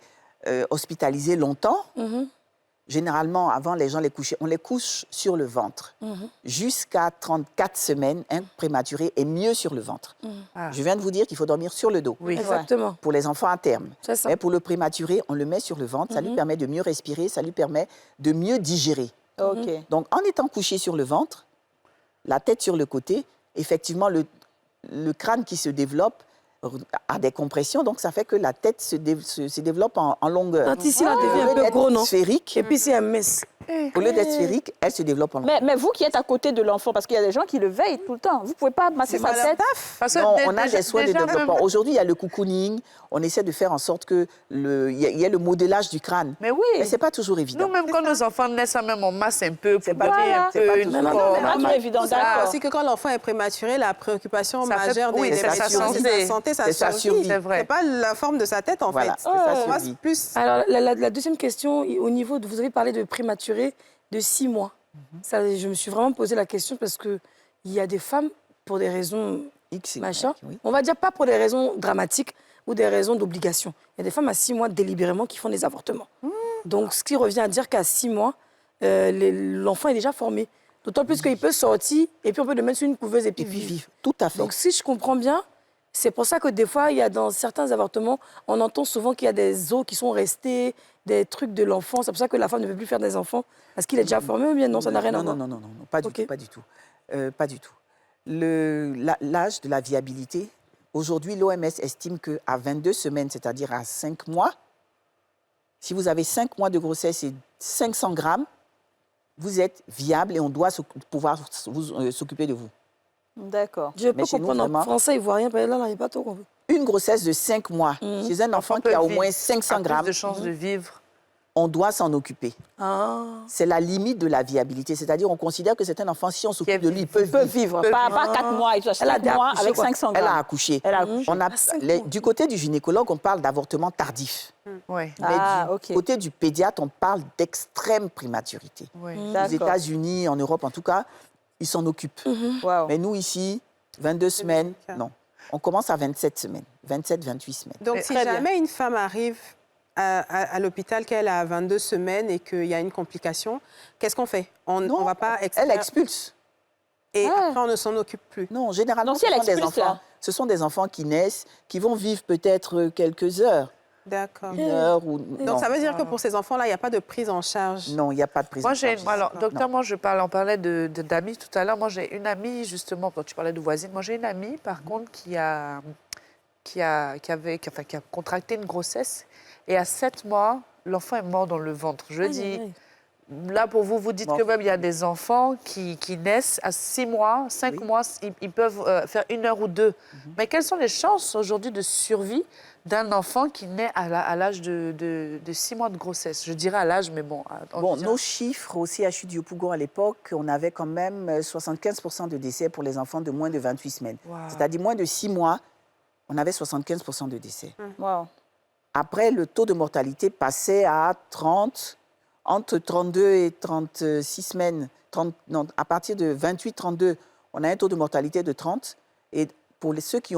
Speaker 5: hospitalisé longtemps, généralement, avant, les gens on les couche sur le ventre. Jusqu'à 34 semaines, un prématuré est mieux sur le ventre. Je viens de vous dire qu'il faut dormir sur le dos.
Speaker 4: Oui, exactement.
Speaker 5: Pour les enfants à terme.
Speaker 4: C'est ça.
Speaker 5: Mais pour le prématuré, on le met sur le ventre. Ça lui permet de mieux respirer, ça lui permet de mieux digérer. Donc, en étant couché sur le ventre, la tête sur le côté, effectivement, le crâne qui se développe a des compressions, donc ça fait que la tête se développe en longueur.
Speaker 4: Quand ici, elle devient un peu gros, non?
Speaker 5: Sphérique.
Speaker 4: Et puis, c'est un mince.
Speaker 5: Au lieu d'être sphérique, elle se développe en longueur.
Speaker 1: Mais vous qui êtes à côté de l'enfant, parce qu'il y a des gens qui le veillent tout le temps, vous ne pouvez pas masser sa tête?
Speaker 5: Non, on a des soins de développement. Aujourd'hui, il y a le cocooning. On essaie de faire en sorte qu'il y ait le modelage du crâne.
Speaker 3: Mais oui.
Speaker 5: Mais ce n'est pas toujours évident.
Speaker 3: Nous, même quand nos enfants naissent, même on masse un peu pour
Speaker 5: pas
Speaker 1: toujours évident.
Speaker 8: C'est aussi que quand l'enfant est prématuré, la préoccupation majeure des médecins, c'est sa santé, sa survie. C'est vrai. C'est pas la forme de sa tête, en fait. C'est plus...
Speaker 4: Alors, la deuxième question, au niveau de... Vous avez parlé de prématuré de 6 mois. Ça, je me suis vraiment posé la question parce qu'il y a des femmes, pour des raisons on va dire pas pour des raisons dramatiques ou des raisons d'obligation. Il y a des femmes à 6 mois délibérément qui font des avortements. Donc, ce qui revient à dire qu'à 6 mois, l'enfant est déjà formé. D'autant plus qu'il peut sortir et puis on peut le mettre sur une couveuse et puis vivre.
Speaker 5: Tout à fait.
Speaker 4: Donc, si je comprends bien, c'est pour ça que des fois, il y a dans certains avortements, on entend souvent qu'il y a des os qui sont restés, des trucs de l'enfant. C'est pour ça que la femme ne peut plus faire des enfants parce qu'il est déjà formé ou bien non, ça n'a rien à voir.
Speaker 5: Non, pas du tout, pas du tout. L'âge de la viabilité, aujourd'hui, l'OMS estime qu'à 22 semaines, c'est-à-dire à 5 mois, si vous avez 5 mois de grossesse et 500 grammes, vous êtes viable et on doit pouvoir s'occuper de vous.
Speaker 1: D'accord.
Speaker 4: Je peux comprendre en français, ivoirien, là, il n'y a pas tout compris.
Speaker 5: Une grossesse de 5 mois, chez un enfant qui a au moins 500 grammes,
Speaker 3: de chances de vivre.
Speaker 5: On doit s'en occuper. C'est la limite de la viabilité. C'est-à-dire, on considère que c'est un enfant, si on s'occupe de lui, il peut vivre.
Speaker 1: Pas 4 mois, il a 5 mois avec 500 grammes.
Speaker 5: Elle a accouché. Du côté du gynécologue, on parle d'avortement tardif. Mais du côté du pédiatre, on parle d'extrême prématurité. Aux États-Unis, en Europe en tout cas, ils s'en occupent. Mais nous, ici, 22 semaines, non. On commence à 27 semaines, 27, 28 semaines.
Speaker 8: Donc, si jamais une femme arrive à l'hôpital qu'elle a 22 semaines et qu'il y a une complication, qu'est-ce qu'on fait? On ne va pas extraire...
Speaker 5: Elle expulse.
Speaker 8: Et après, on ne s'en occupe plus.
Speaker 5: Non, généralement, ce sont des enfants qui naissent, qui vont vivre peut-être quelques heures.
Speaker 8: D'accord.
Speaker 5: Une heure ou...
Speaker 8: Donc, ça veut dire que pour ces enfants-là, il n'y a pas de prise en charge?
Speaker 5: Non, il n'y a pas de prise en charge.
Speaker 3: Alors, docteur, moi, on parlait d'amis tout à l'heure. Moi, j'ai une amie, justement, quand tu parlais de voisine, moi, j'ai une amie, par contre, qui a contracté une grossesse. Et à 7 mois, l'enfant est mort dans le ventre. Je dis, là, pour vous, vous dites que même il y a des enfants qui naissent à 6 mois, 5 mois, ils peuvent faire 1 heure ou 2. Mais quelles sont les chances aujourd'hui de survie d'un enfant qui naît à l'âge de 6 mois de grossesse? Je dirais à l'âge, mais bon...
Speaker 5: nos chiffres au CHU du Yopougon à l'époque, on avait quand même 75% de décès pour les enfants de moins de 28 semaines. C'est-à-dire moins de 6 mois, on avait 75% de décès. Après, le taux de mortalité passait à 30, entre 32 et 36 semaines. À partir de 28-32, on a un taux de mortalité de 30. Et pour ceux qui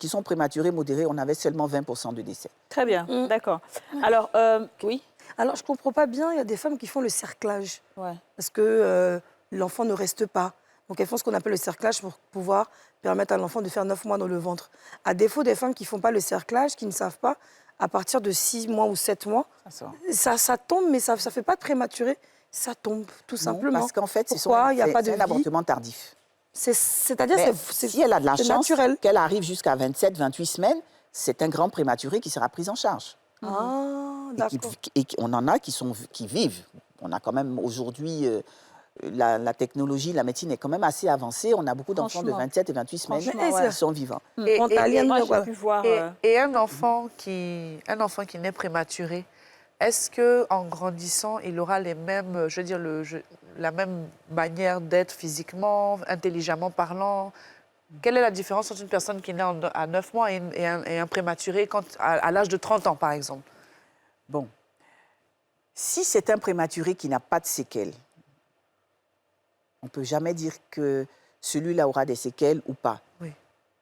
Speaker 5: sont prématurés, modérés, on avait seulement 20% de décès.
Speaker 1: Très bien, d'accord. Alors, oui.
Speaker 4: Alors, je ne comprends pas bien, il y a des femmes qui font le cerclage. Parce que l'enfant ne reste pas. Donc, elles font ce qu'on appelle le cerclage pour pouvoir permettre à l'enfant de faire 9 mois dans le ventre. À défaut des femmes qui ne font pas le cerclage, qui ne savent pas, à partir de 6 mois ou 7 mois, ça tombe, mais ça ne fait pas de prématuré. Ça tombe, tout simplement.
Speaker 5: Parce qu'en fait, c'est un avortement tardif.
Speaker 4: C'est-à-dire
Speaker 5: si elle a de la chance
Speaker 4: naturel.
Speaker 5: qu'elle arrive jusqu'à 27, 28 semaines, c'est un grand prématuré qui sera pris en charge.
Speaker 4: Ah, d'accord.
Speaker 5: Et on en a qui vivent. On a quand même aujourd'hui, la technologie, la médecine est quand même assez avancée. On a beaucoup d'enfants de 27 et 28 semaines qui sont vivants.
Speaker 3: Et un enfant qui naît prématuré, est-ce qu'en grandissant, il aura les mêmes, je veux dire, la même manière d'être physiquement, intelligemment parlant? Quelle est la différence entre une personne qui naît à 9 mois et un prématuré à l'âge de 30 ans, par exemple?
Speaker 5: Bon. Si c'est un prématuré qui n'a pas de séquelles, on ne peut jamais dire que celui-là aura des séquelles ou pas.
Speaker 3: Oui.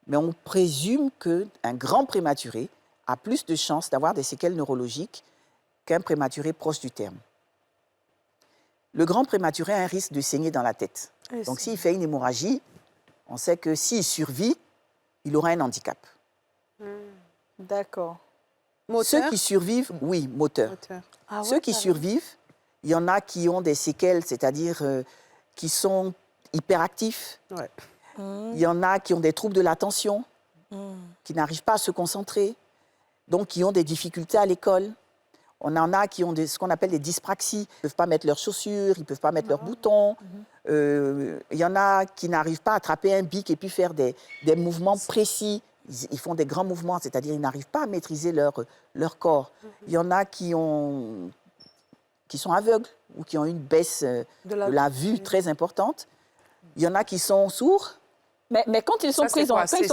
Speaker 5: Mais on présume qu'un grand prématuré a plus de chances d'avoir des séquelles neurologiques qu'un prématuré proche du terme. Le grand prématuré a un risque de saigner dans la tête. Donc s'il fait une hémorragie, on sait que s'il survit, il aura un handicap.
Speaker 1: D'accord.
Speaker 5: Ceux qui survivent, oui, moteur.
Speaker 4: Ah ouais,
Speaker 5: Ceux qui survivent, il y en a qui ont des séquelles, c'est-à-dire qui sont hyperactifs.
Speaker 8: Ouais.
Speaker 5: Il y en a qui ont des troubles de l'attention, qui n'arrivent pas à se concentrer, donc qui ont des difficultés à l'école. On en a qui ont ce qu'on appelle des dyspraxies. Ils ne peuvent pas mettre leurs chaussures, ils ne peuvent pas mettre leurs boutons. Il y en a qui n'arrivent pas à attraper un bic et puis faire des mouvements précis. Ils font des grands mouvements, c'est-à-dire ils n'arrivent pas à maîtriser leur corps. Il y en a qui sont aveugles ou qui ont une baisse de la vue très importante. Il y en a qui sont sourds.
Speaker 1: Mais quand ils sont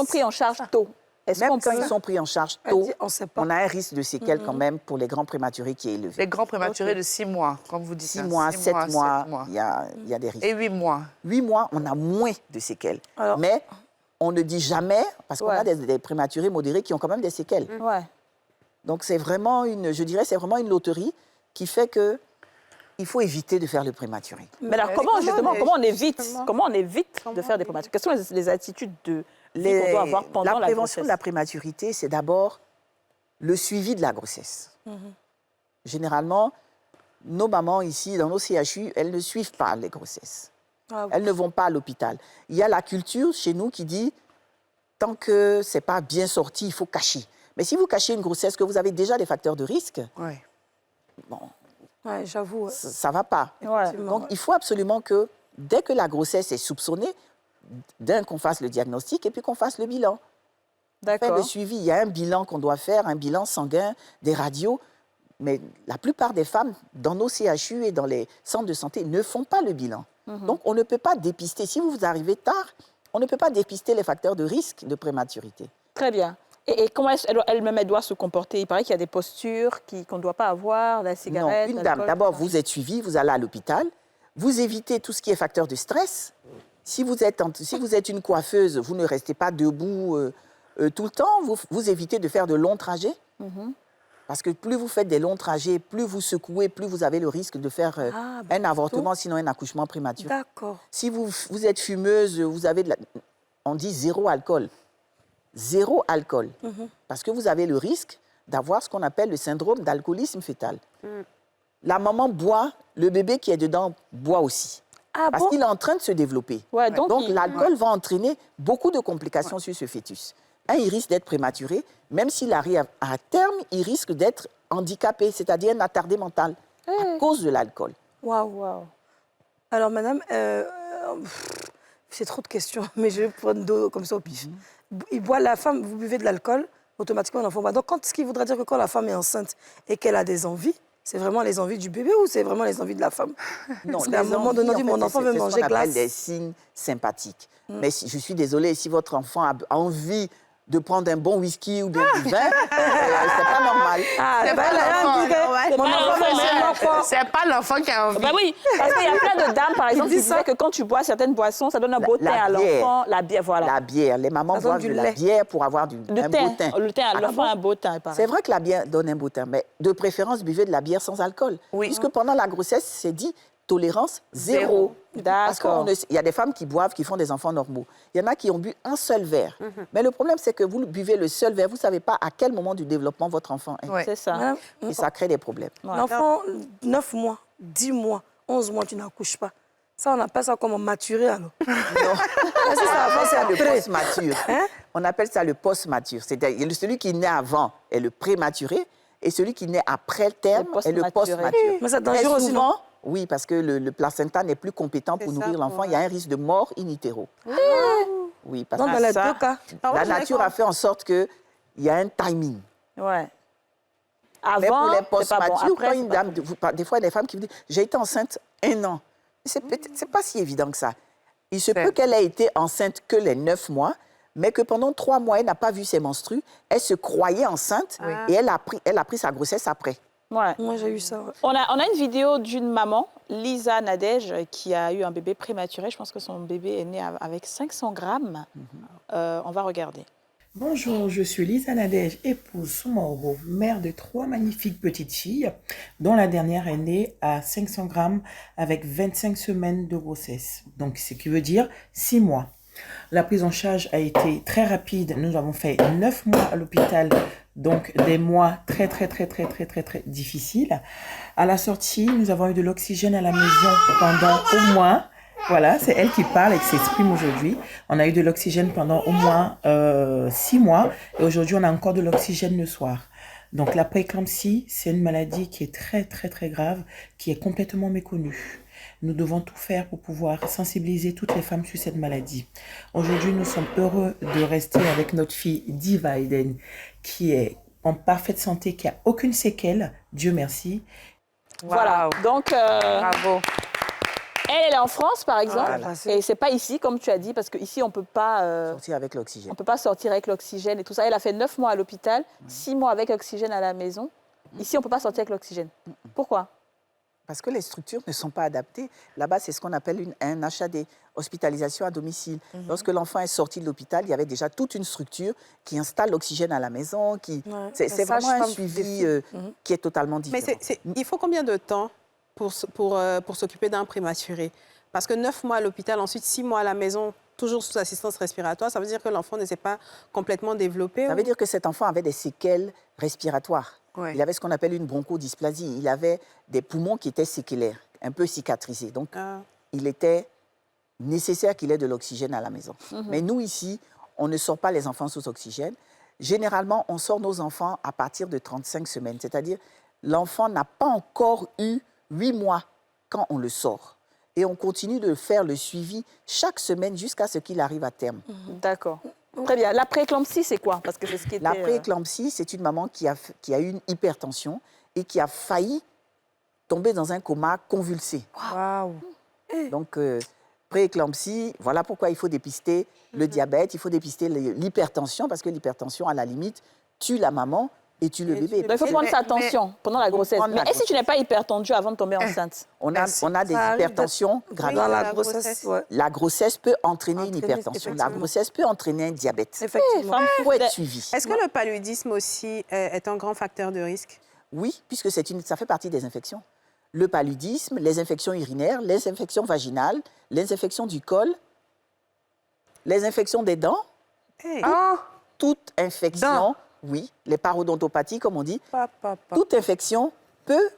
Speaker 1: pris en charge tôt,
Speaker 5: même quand ils sont pris en charge tôt,
Speaker 4: on
Speaker 5: a un risque de séquelles quand même pour les grands prématurés qui est élevé.
Speaker 3: Les grands prématurés de 6 mois, comme vous dites.
Speaker 5: 6 mois, 7 mois, il y a des risques.
Speaker 3: Et 8 mois
Speaker 5: 8 mois, on a moins de séquelles. Mais on ne dit jamais, parce qu'on a des prématurés modérés qui ont quand même des séquelles. Donc c'est vraiment une loterie qui fait que il faut éviter de faire le prématuré.
Speaker 1: Mais alors comment on évite de faire des prématurés? Quelles sont les attitudes qu'on doit avoir pendant la grossesse?
Speaker 5: La prévention de la prématurité, c'est d'abord le suivi de la grossesse. Généralement, nos mamans ici, dans nos CHU, elles ne suivent pas les grossesses. Elles ne vont pas à l'hôpital. Il y a la culture chez nous qui dit, tant que ce n'est pas bien sorti, il faut cacher. Mais si vous cachez une grossesse, que vous avez déjà des facteurs de risque, bon,
Speaker 4: j'avoue.
Speaker 5: Ça ne va pas. Donc, il faut absolument que, dès que la grossesse est soupçonnée, qu'on fasse le diagnostic et puis qu'on fasse le bilan.
Speaker 1: D'accord.
Speaker 5: Le suivi, il y a un bilan qu'on doit faire, un bilan sanguin, des radios. Mais la plupart des femmes, dans nos CHU et dans les centres de santé, ne font pas le bilan. Donc, on ne peut pas dépister. Si vous arrivez tard, on ne peut pas dépister les facteurs de risque de prématurité.
Speaker 1: Très bien. Et comment elle-même doit se comporter? Il paraît qu'il y a des postures qu'on ne doit pas avoir, la cigarette,
Speaker 5: non, une dame. D'abord, vous êtes suivie, vous allez à l'hôpital. Vous évitez tout ce qui est facteur de stress. Si vous êtes une coiffeuse, vous ne restez pas debout tout le temps. Vous évitez de faire de longs trajets. Parce que plus vous faites des longs trajets, plus vous secouez, plus vous avez le risque de faire un avortement, sinon un accouchement prématuré.
Speaker 4: D'accord.
Speaker 5: Si vous êtes fumeuse, vous avez on dit zéro alcool. Zéro alcool. Parce que vous avez le risque d'avoir ce qu'on appelle le syndrome d'alcoolisme fœtal. La maman boit, le bébé qui est dedans boit aussi. Parce qu'il est en train de se développer. Donc l'alcool va entraîner beaucoup de complications sur ce fœtus. Il risque d'être prématuré. Même s'il arrive à terme, il risque d'être handicapé, c'est-à-dire un attardé mental, à cause de l'alcool.
Speaker 4: Waouh. Alors, madame, c'est trop de questions, mais je vais prendre deux comme ça au pif. La femme, vous buvez de l'alcool, automatiquement l'enfant boit. Donc, ce qui voudrait dire que quand la femme est enceinte et qu'elle a des envies, c'est vraiment les envies du bébé ou c'est vraiment les envies de la femme?
Speaker 5: Non,
Speaker 4: à un moment donné, on dit mon enfant veut manger glace.
Speaker 5: C'est des signes sympathiques. Mais je suis désolée, si votre enfant a envie de prendre un bon whisky ou bien du vin, c'est pas normal.
Speaker 3: C'est pas l'enfant qui a envie.
Speaker 1: Ben oui, parce qu'il y a plein de dames, par exemple, qui disaient que quand tu bois certaines boissons, ça donne un beau teint à l'enfant. La bière, voilà.
Speaker 5: La bière. Les mamans boivent de la bière pour avoir un beau teint.
Speaker 1: Le teint à l'enfant, un beau teint.
Speaker 5: C'est vrai que la bière donne un beau teint, mais de préférence, buvez de la bière sans alcool. Puisque pendant la grossesse, c'est dit tolérance zéro. Parce qu'il y a des femmes qui boivent, qui font des enfants normaux. Il y en a qui ont bu un seul verre. Mais le problème, c'est que vous buvez le seul verre, vous ne savez pas à quel moment du développement votre enfant est.
Speaker 1: C'est ça.
Speaker 5: Et ça crée des problèmes.
Speaker 4: L'enfant, 9 mois, 10 mois, 11 mois, tu n'accouches pas. Ça, on appelle ça comment maturé, alors.
Speaker 5: Non. C'est le post-mature. On appelle ça le post-mature. C'est-à-dire celui qui naît avant est le prématuré et celui qui naît après le terme est le post-mature.
Speaker 4: Mais c'est dangereux aussi, non?
Speaker 5: Oui, parce que le placenta n'est plus compétent pour nourrir l'enfant. Il y a un risque de mort in utero. Oui, parce
Speaker 4: donc,
Speaker 5: que
Speaker 4: dans les
Speaker 5: ça,
Speaker 4: deux cas.
Speaker 5: la nature a fait en sorte qu'il y a un timing.
Speaker 1: Ouais.
Speaker 5: Mais pour
Speaker 1: Avant,
Speaker 5: les
Speaker 1: c'est pas
Speaker 5: post-matures,
Speaker 1: bon. Après,
Speaker 5: quand
Speaker 1: c'est
Speaker 5: une
Speaker 1: pas
Speaker 5: dame, des fois, il y a des femmes qui me disent « j'ai été enceinte 1 an ». C'est pas si évident que ça. Il se peut qu'elle ait été enceinte que les 9 mois, mais que pendant 3 mois, elle n'a pas vu ses menstrues. Elle se croyait enceinte et elle a pris sa grossesse après.
Speaker 1: Ouais.
Speaker 4: Moi, j'ai eu ça. Ouais.
Speaker 1: On a une vidéo d'une maman, Lisa Nadège, qui a eu un bébé prématuré. Je pense que son bébé est né avec 500 grammes. On va regarder.
Speaker 12: Bonjour, je suis Lisa Nadège, épouse Soumoro, mère de 3 magnifiques petites filles, dont la dernière est née à 500 grammes avec 25 semaines de grossesse. Donc, ce qui veut dire 6 mois. La prise en charge a été très rapide. Nous avons fait 9 mois à l'hôpital, donc des mois très difficiles. À la sortie, nous avons eu de l'oxygène à la maison pendant au moins... Voilà, c'est elle qui parle et qui s'exprime aujourd'hui. On a eu de l'oxygène pendant au moins 6 mois et aujourd'hui, on a encore de l'oxygène le soir. Donc, la prééclampsie, c'est une maladie qui est très grave, qui est complètement méconnue. Nous devons tout faire pour pouvoir sensibiliser toutes les femmes sur cette maladie. Aujourd'hui, nous sommes heureux de rester avec notre fille Diva Eden, qui est en parfaite santé, qui n'a aucune séquelle, Dieu merci.
Speaker 1: Voilà, donc...
Speaker 3: Bravo.
Speaker 1: Elle est en France, par exemple,
Speaker 5: Voilà.
Speaker 1: et c'est pas ici, comme tu as dit, parce qu'ici, on peut pas...
Speaker 5: Sortir avec l'oxygène.
Speaker 1: On peut pas sortir avec l'oxygène et tout ça. Elle a fait 9 mois à l'hôpital, 6 mois avec oxygène à la maison. Ici, on peut pas sortir avec l'oxygène. Pourquoi?
Speaker 5: Parce que les structures ne sont pas adaptées. Là-bas, c'est ce qu'on appelle un HAD, hospitalisation à domicile. Lorsque l'enfant est sorti de l'hôpital, il y avait déjà toute une structure qui installe l'oxygène à la maison. C'est vraiment un suivi qui est totalement différent.
Speaker 8: Mais il faut combien de temps pour s'occuper d'un prématuré? Parce que 9 mois à l'hôpital, ensuite 6 mois à la maison, toujours sous assistance respiratoire, ça veut dire que l'enfant ne s'est pas complètement développé?
Speaker 5: Ça veut dire que cet enfant avait des séquelles respiratoires. Ouais. Il avait ce qu'on appelle une bronchodysplasie. Il avait des poumons qui étaient séquelaires, un peu cicatrisés. Donc, il était nécessaire qu'il ait de l'oxygène à la maison. Mais nous, ici, on ne sort pas les enfants sous oxygène. Généralement, on sort nos enfants à partir de 35 semaines. C'est-à-dire, l'enfant n'a pas encore eu 8 mois quand on le sort. Et on continue de faire le suivi chaque semaine jusqu'à ce qu'il arrive à terme.
Speaker 1: D'accord. Très bien. La prééclampsie, c'est quoi? Parce que c'est ce qui était...
Speaker 5: La prééclampsie, c'est une maman qui a eu une hypertension et qui a failli tomber dans un coma convulsé.
Speaker 3: Waouh.
Speaker 5: Donc, prééclampsie, voilà pourquoi il faut dépister le diabète, il faut dépister l'hypertension, parce que l'hypertension, à la limite, tue la maman et tue le bébé.
Speaker 1: Il faut prendre sa tension pendant la grossesse. Mais est-ce que tu n'es pas hypertendu avant de tomber enceinte?
Speaker 5: On a des hypertensions graves.
Speaker 4: Dans la grossesse,
Speaker 5: La grossesse peut entraîner une hypertension. La grossesse peut entraîner un diabète.
Speaker 4: Effectivement.
Speaker 5: Il faut être suivi.
Speaker 8: Est-ce que le paludisme aussi est un grand facteur de risque?
Speaker 5: Oui, puisque ça fait partie des infections. Le paludisme, les infections urinaires, les infections vaginales, les infections du col, les infections des dents. Toute infection... Oui, les parodontopathies, comme on dit. Toute infection peut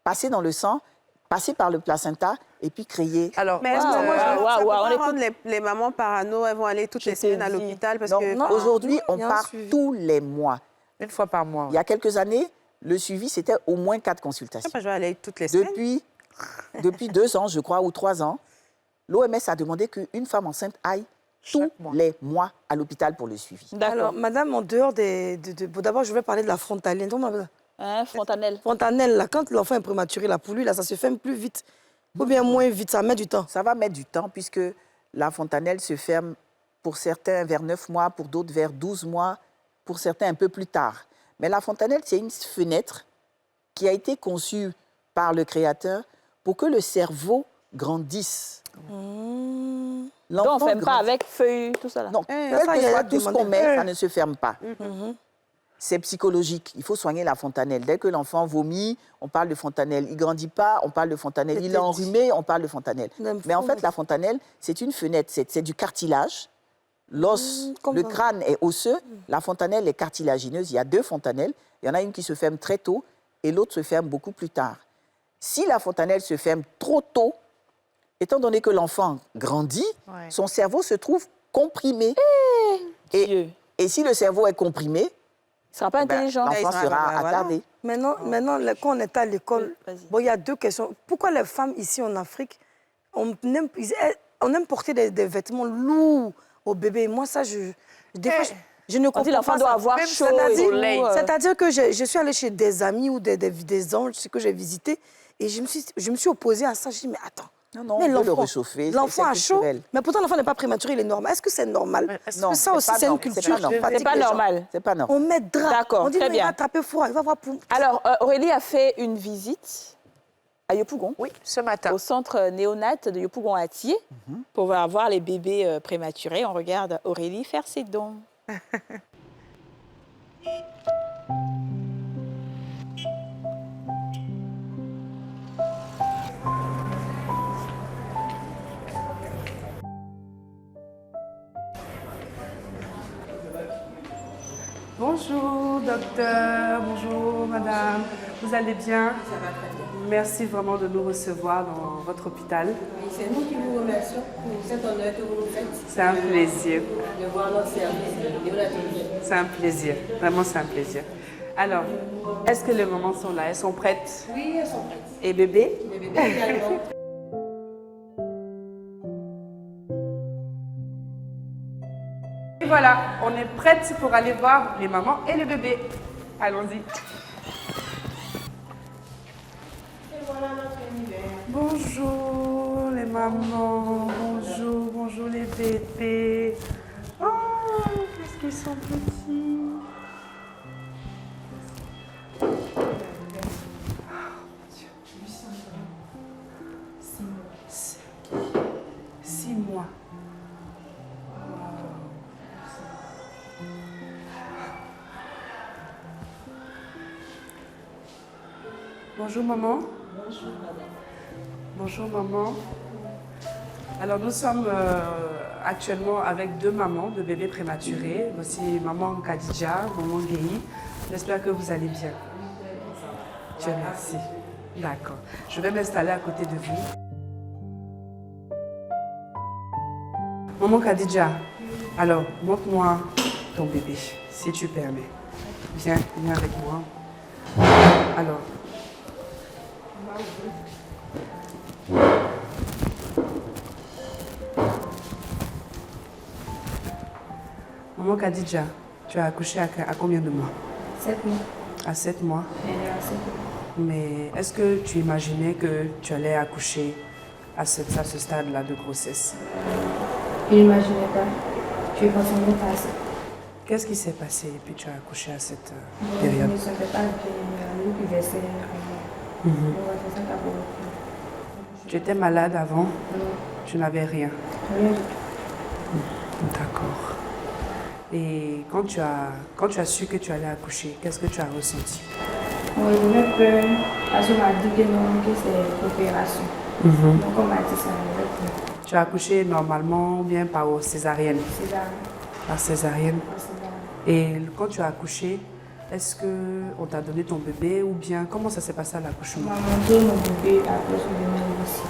Speaker 5: passer dans le sang, passer par le placenta et puis créer...
Speaker 8: Alors, mais est-ce que ça peut pas rendre les mamans parano, elles vont aller toutes les semaines à l'hôpital?
Speaker 5: Aujourd'hui, on part tous les mois.
Speaker 3: 1 fois par mois.
Speaker 5: Il y a quelques années, le suivi, c'était au moins 4 consultations.
Speaker 8: Je vais aller toutes les semaines.
Speaker 5: Depuis 2 ans, je crois, ou 3 ans, l'OMS a demandé qu'une femme enceinte aille tous les mois à l'hôpital pour le suivi.
Speaker 4: Alors, madame, en dehors d'abord, je vais parler de la frontalienne.
Speaker 1: Fontanelle.
Speaker 4: Fontanelle, là, quand l'enfant est prématuré, là, pour lui, là, ça se ferme plus vite. Ou bien moins vite, ça met du temps.
Speaker 5: Ça va mettre du temps, puisque la fontanelle se ferme pour certains vers 9 mois, pour d'autres vers 12 mois, pour certains un peu plus tard. Mais la fontanelle, c'est une fenêtre qui a été conçue par le Créateur pour que le cerveau grandisse.
Speaker 1: Donc, on ne ferme pas avec feuilles, tout ça là.
Speaker 5: Non, quel que soit tout ce qu'on met, ça ne se ferme pas. C'est psychologique. Il faut soigner la fontanelle. Dès que l'enfant vomit, on parle de fontanelle. Il ne grandit pas, on parle de fontanelle. Il est enrhumé, on parle de fontanelle. Mais en fait, la fontanelle, c'est une fenêtre. C'est du cartilage. L'os, le crâne est osseux. La fontanelle est cartilagineuse. Il y a 2 fontanelles. Il y en a une qui se ferme très tôt et l'autre se ferme beaucoup plus tard. Si la fontanelle se ferme trop tôt, étant donné que l'enfant grandit,
Speaker 3: Ouais.
Speaker 5: son cerveau se trouve comprimé.
Speaker 1: Dieu.
Speaker 5: Et si le cerveau est comprimé,
Speaker 1: Il ne sera pas intelligent.
Speaker 5: l'enfant sera attardé.
Speaker 4: Maintenant, quand on est à l'école, bon, il y a deux questions. Pourquoi les femmes ici en Afrique, on aime porter des vêtements lourds au bébé? Moi, ça, des fois, je ne comprends pas.
Speaker 1: L'enfant doit avoir
Speaker 4: Même
Speaker 1: chaud.
Speaker 4: C'est-à-dire que je suis allée chez des amis ou des anges que j'ai visités et je me suis opposée à ça. Je dis, mais attends.
Speaker 5: Non, on peut le réchauffer.
Speaker 4: L'enfant a chaud, mais pourtant l'enfant n'est pas prématuré, il est normal. Est-ce que c'est normal?
Speaker 5: Non,
Speaker 4: ça aussi, c'est une culture.
Speaker 1: C'est pas normal.
Speaker 5: C'est pas normal.
Speaker 4: On met drap.
Speaker 1: D'accord,
Speaker 4: On dit,
Speaker 1: très
Speaker 4: mais il va
Speaker 1: bien.
Speaker 4: attraper froid, il va avoir...
Speaker 1: Alors, Aurélie a fait une visite à Yopougon.
Speaker 3: Oui, ce matin.
Speaker 1: Au centre néonat de Yopougon-Atié pour voir les bébés prématurés. On regarde Aurélie faire ses dons.
Speaker 13: Bonjour docteur, bonjour madame, vous allez bien? Ça va très bien. Merci vraiment de nous recevoir dans votre hôpital.
Speaker 4: C'est nous qui vous remercions pour cet honneur que vous nous faites.
Speaker 13: C'est un plaisir.
Speaker 4: De voir notre service.
Speaker 13: C'est un plaisir, vraiment c'est un plaisir. Alors, est-ce que les mamans sont là? Elles sont prêtes?
Speaker 4: Oui, elles sont prêtes.
Speaker 13: Et bébé?
Speaker 4: Les bébés également.
Speaker 13: Et voilà, on est prêtes pour aller voir les mamans et les bébés. Allons-y. Bonjour les mamans, bonjour les bébés. Oh, qu'est-ce qu'ils sont petits. Oh, mon Dieu. 6 mois. Bonjour maman. Bonjour madame. Bonjour maman. Alors nous sommes actuellement avec 2 mamans de bébés prématurés. Voici maman Khadija, maman Guéhi. J'espère que vous allez bien. Dieu merci. D'accord. Je vais m'installer à côté de vous. Maman Khadija, alors montre-moi ton bébé, si tu permets. Viens avec moi. Alors. Maman Khadija, tu as accouché à combien de mois?
Speaker 6: 7 mois.
Speaker 13: À 7 mois.
Speaker 6: Elle est à 7 mois.
Speaker 13: Mais est-ce que tu imaginais que tu allais accoucher à ce stade-là de grossesse?
Speaker 6: Je n'imaginais pas. Je pensais même pas à ça.
Speaker 13: Qu'est-ce qui s'est passé et puis tu as accouché à cette
Speaker 6: Je
Speaker 13: période?
Speaker 6: ne me sentais pas bien. Le verset.
Speaker 13: Tu étais malade avant?
Speaker 6: Non.
Speaker 13: Tu n'avais rien?
Speaker 6: Rien du tout.
Speaker 13: D'accord. Et quand tu as su que tu allais accoucher, qu'est-ce que tu as ressenti?
Speaker 6: Moi, j'avais peur parce qu'on m'a dit que non, que c'est l'opération. Donc on m'a dit ça.
Speaker 13: Tu as accouché normalement ou bien par césarienne?
Speaker 6: Césarienne.
Speaker 13: Par césarienne.
Speaker 6: Par césarienne.
Speaker 13: Et quand tu as accouché, est-ce qu'on t'a donné ton bébé ou bien comment ça s'est passé à l'accouchement?
Speaker 6: Maman donne mon bébé, après ils sont venus ici.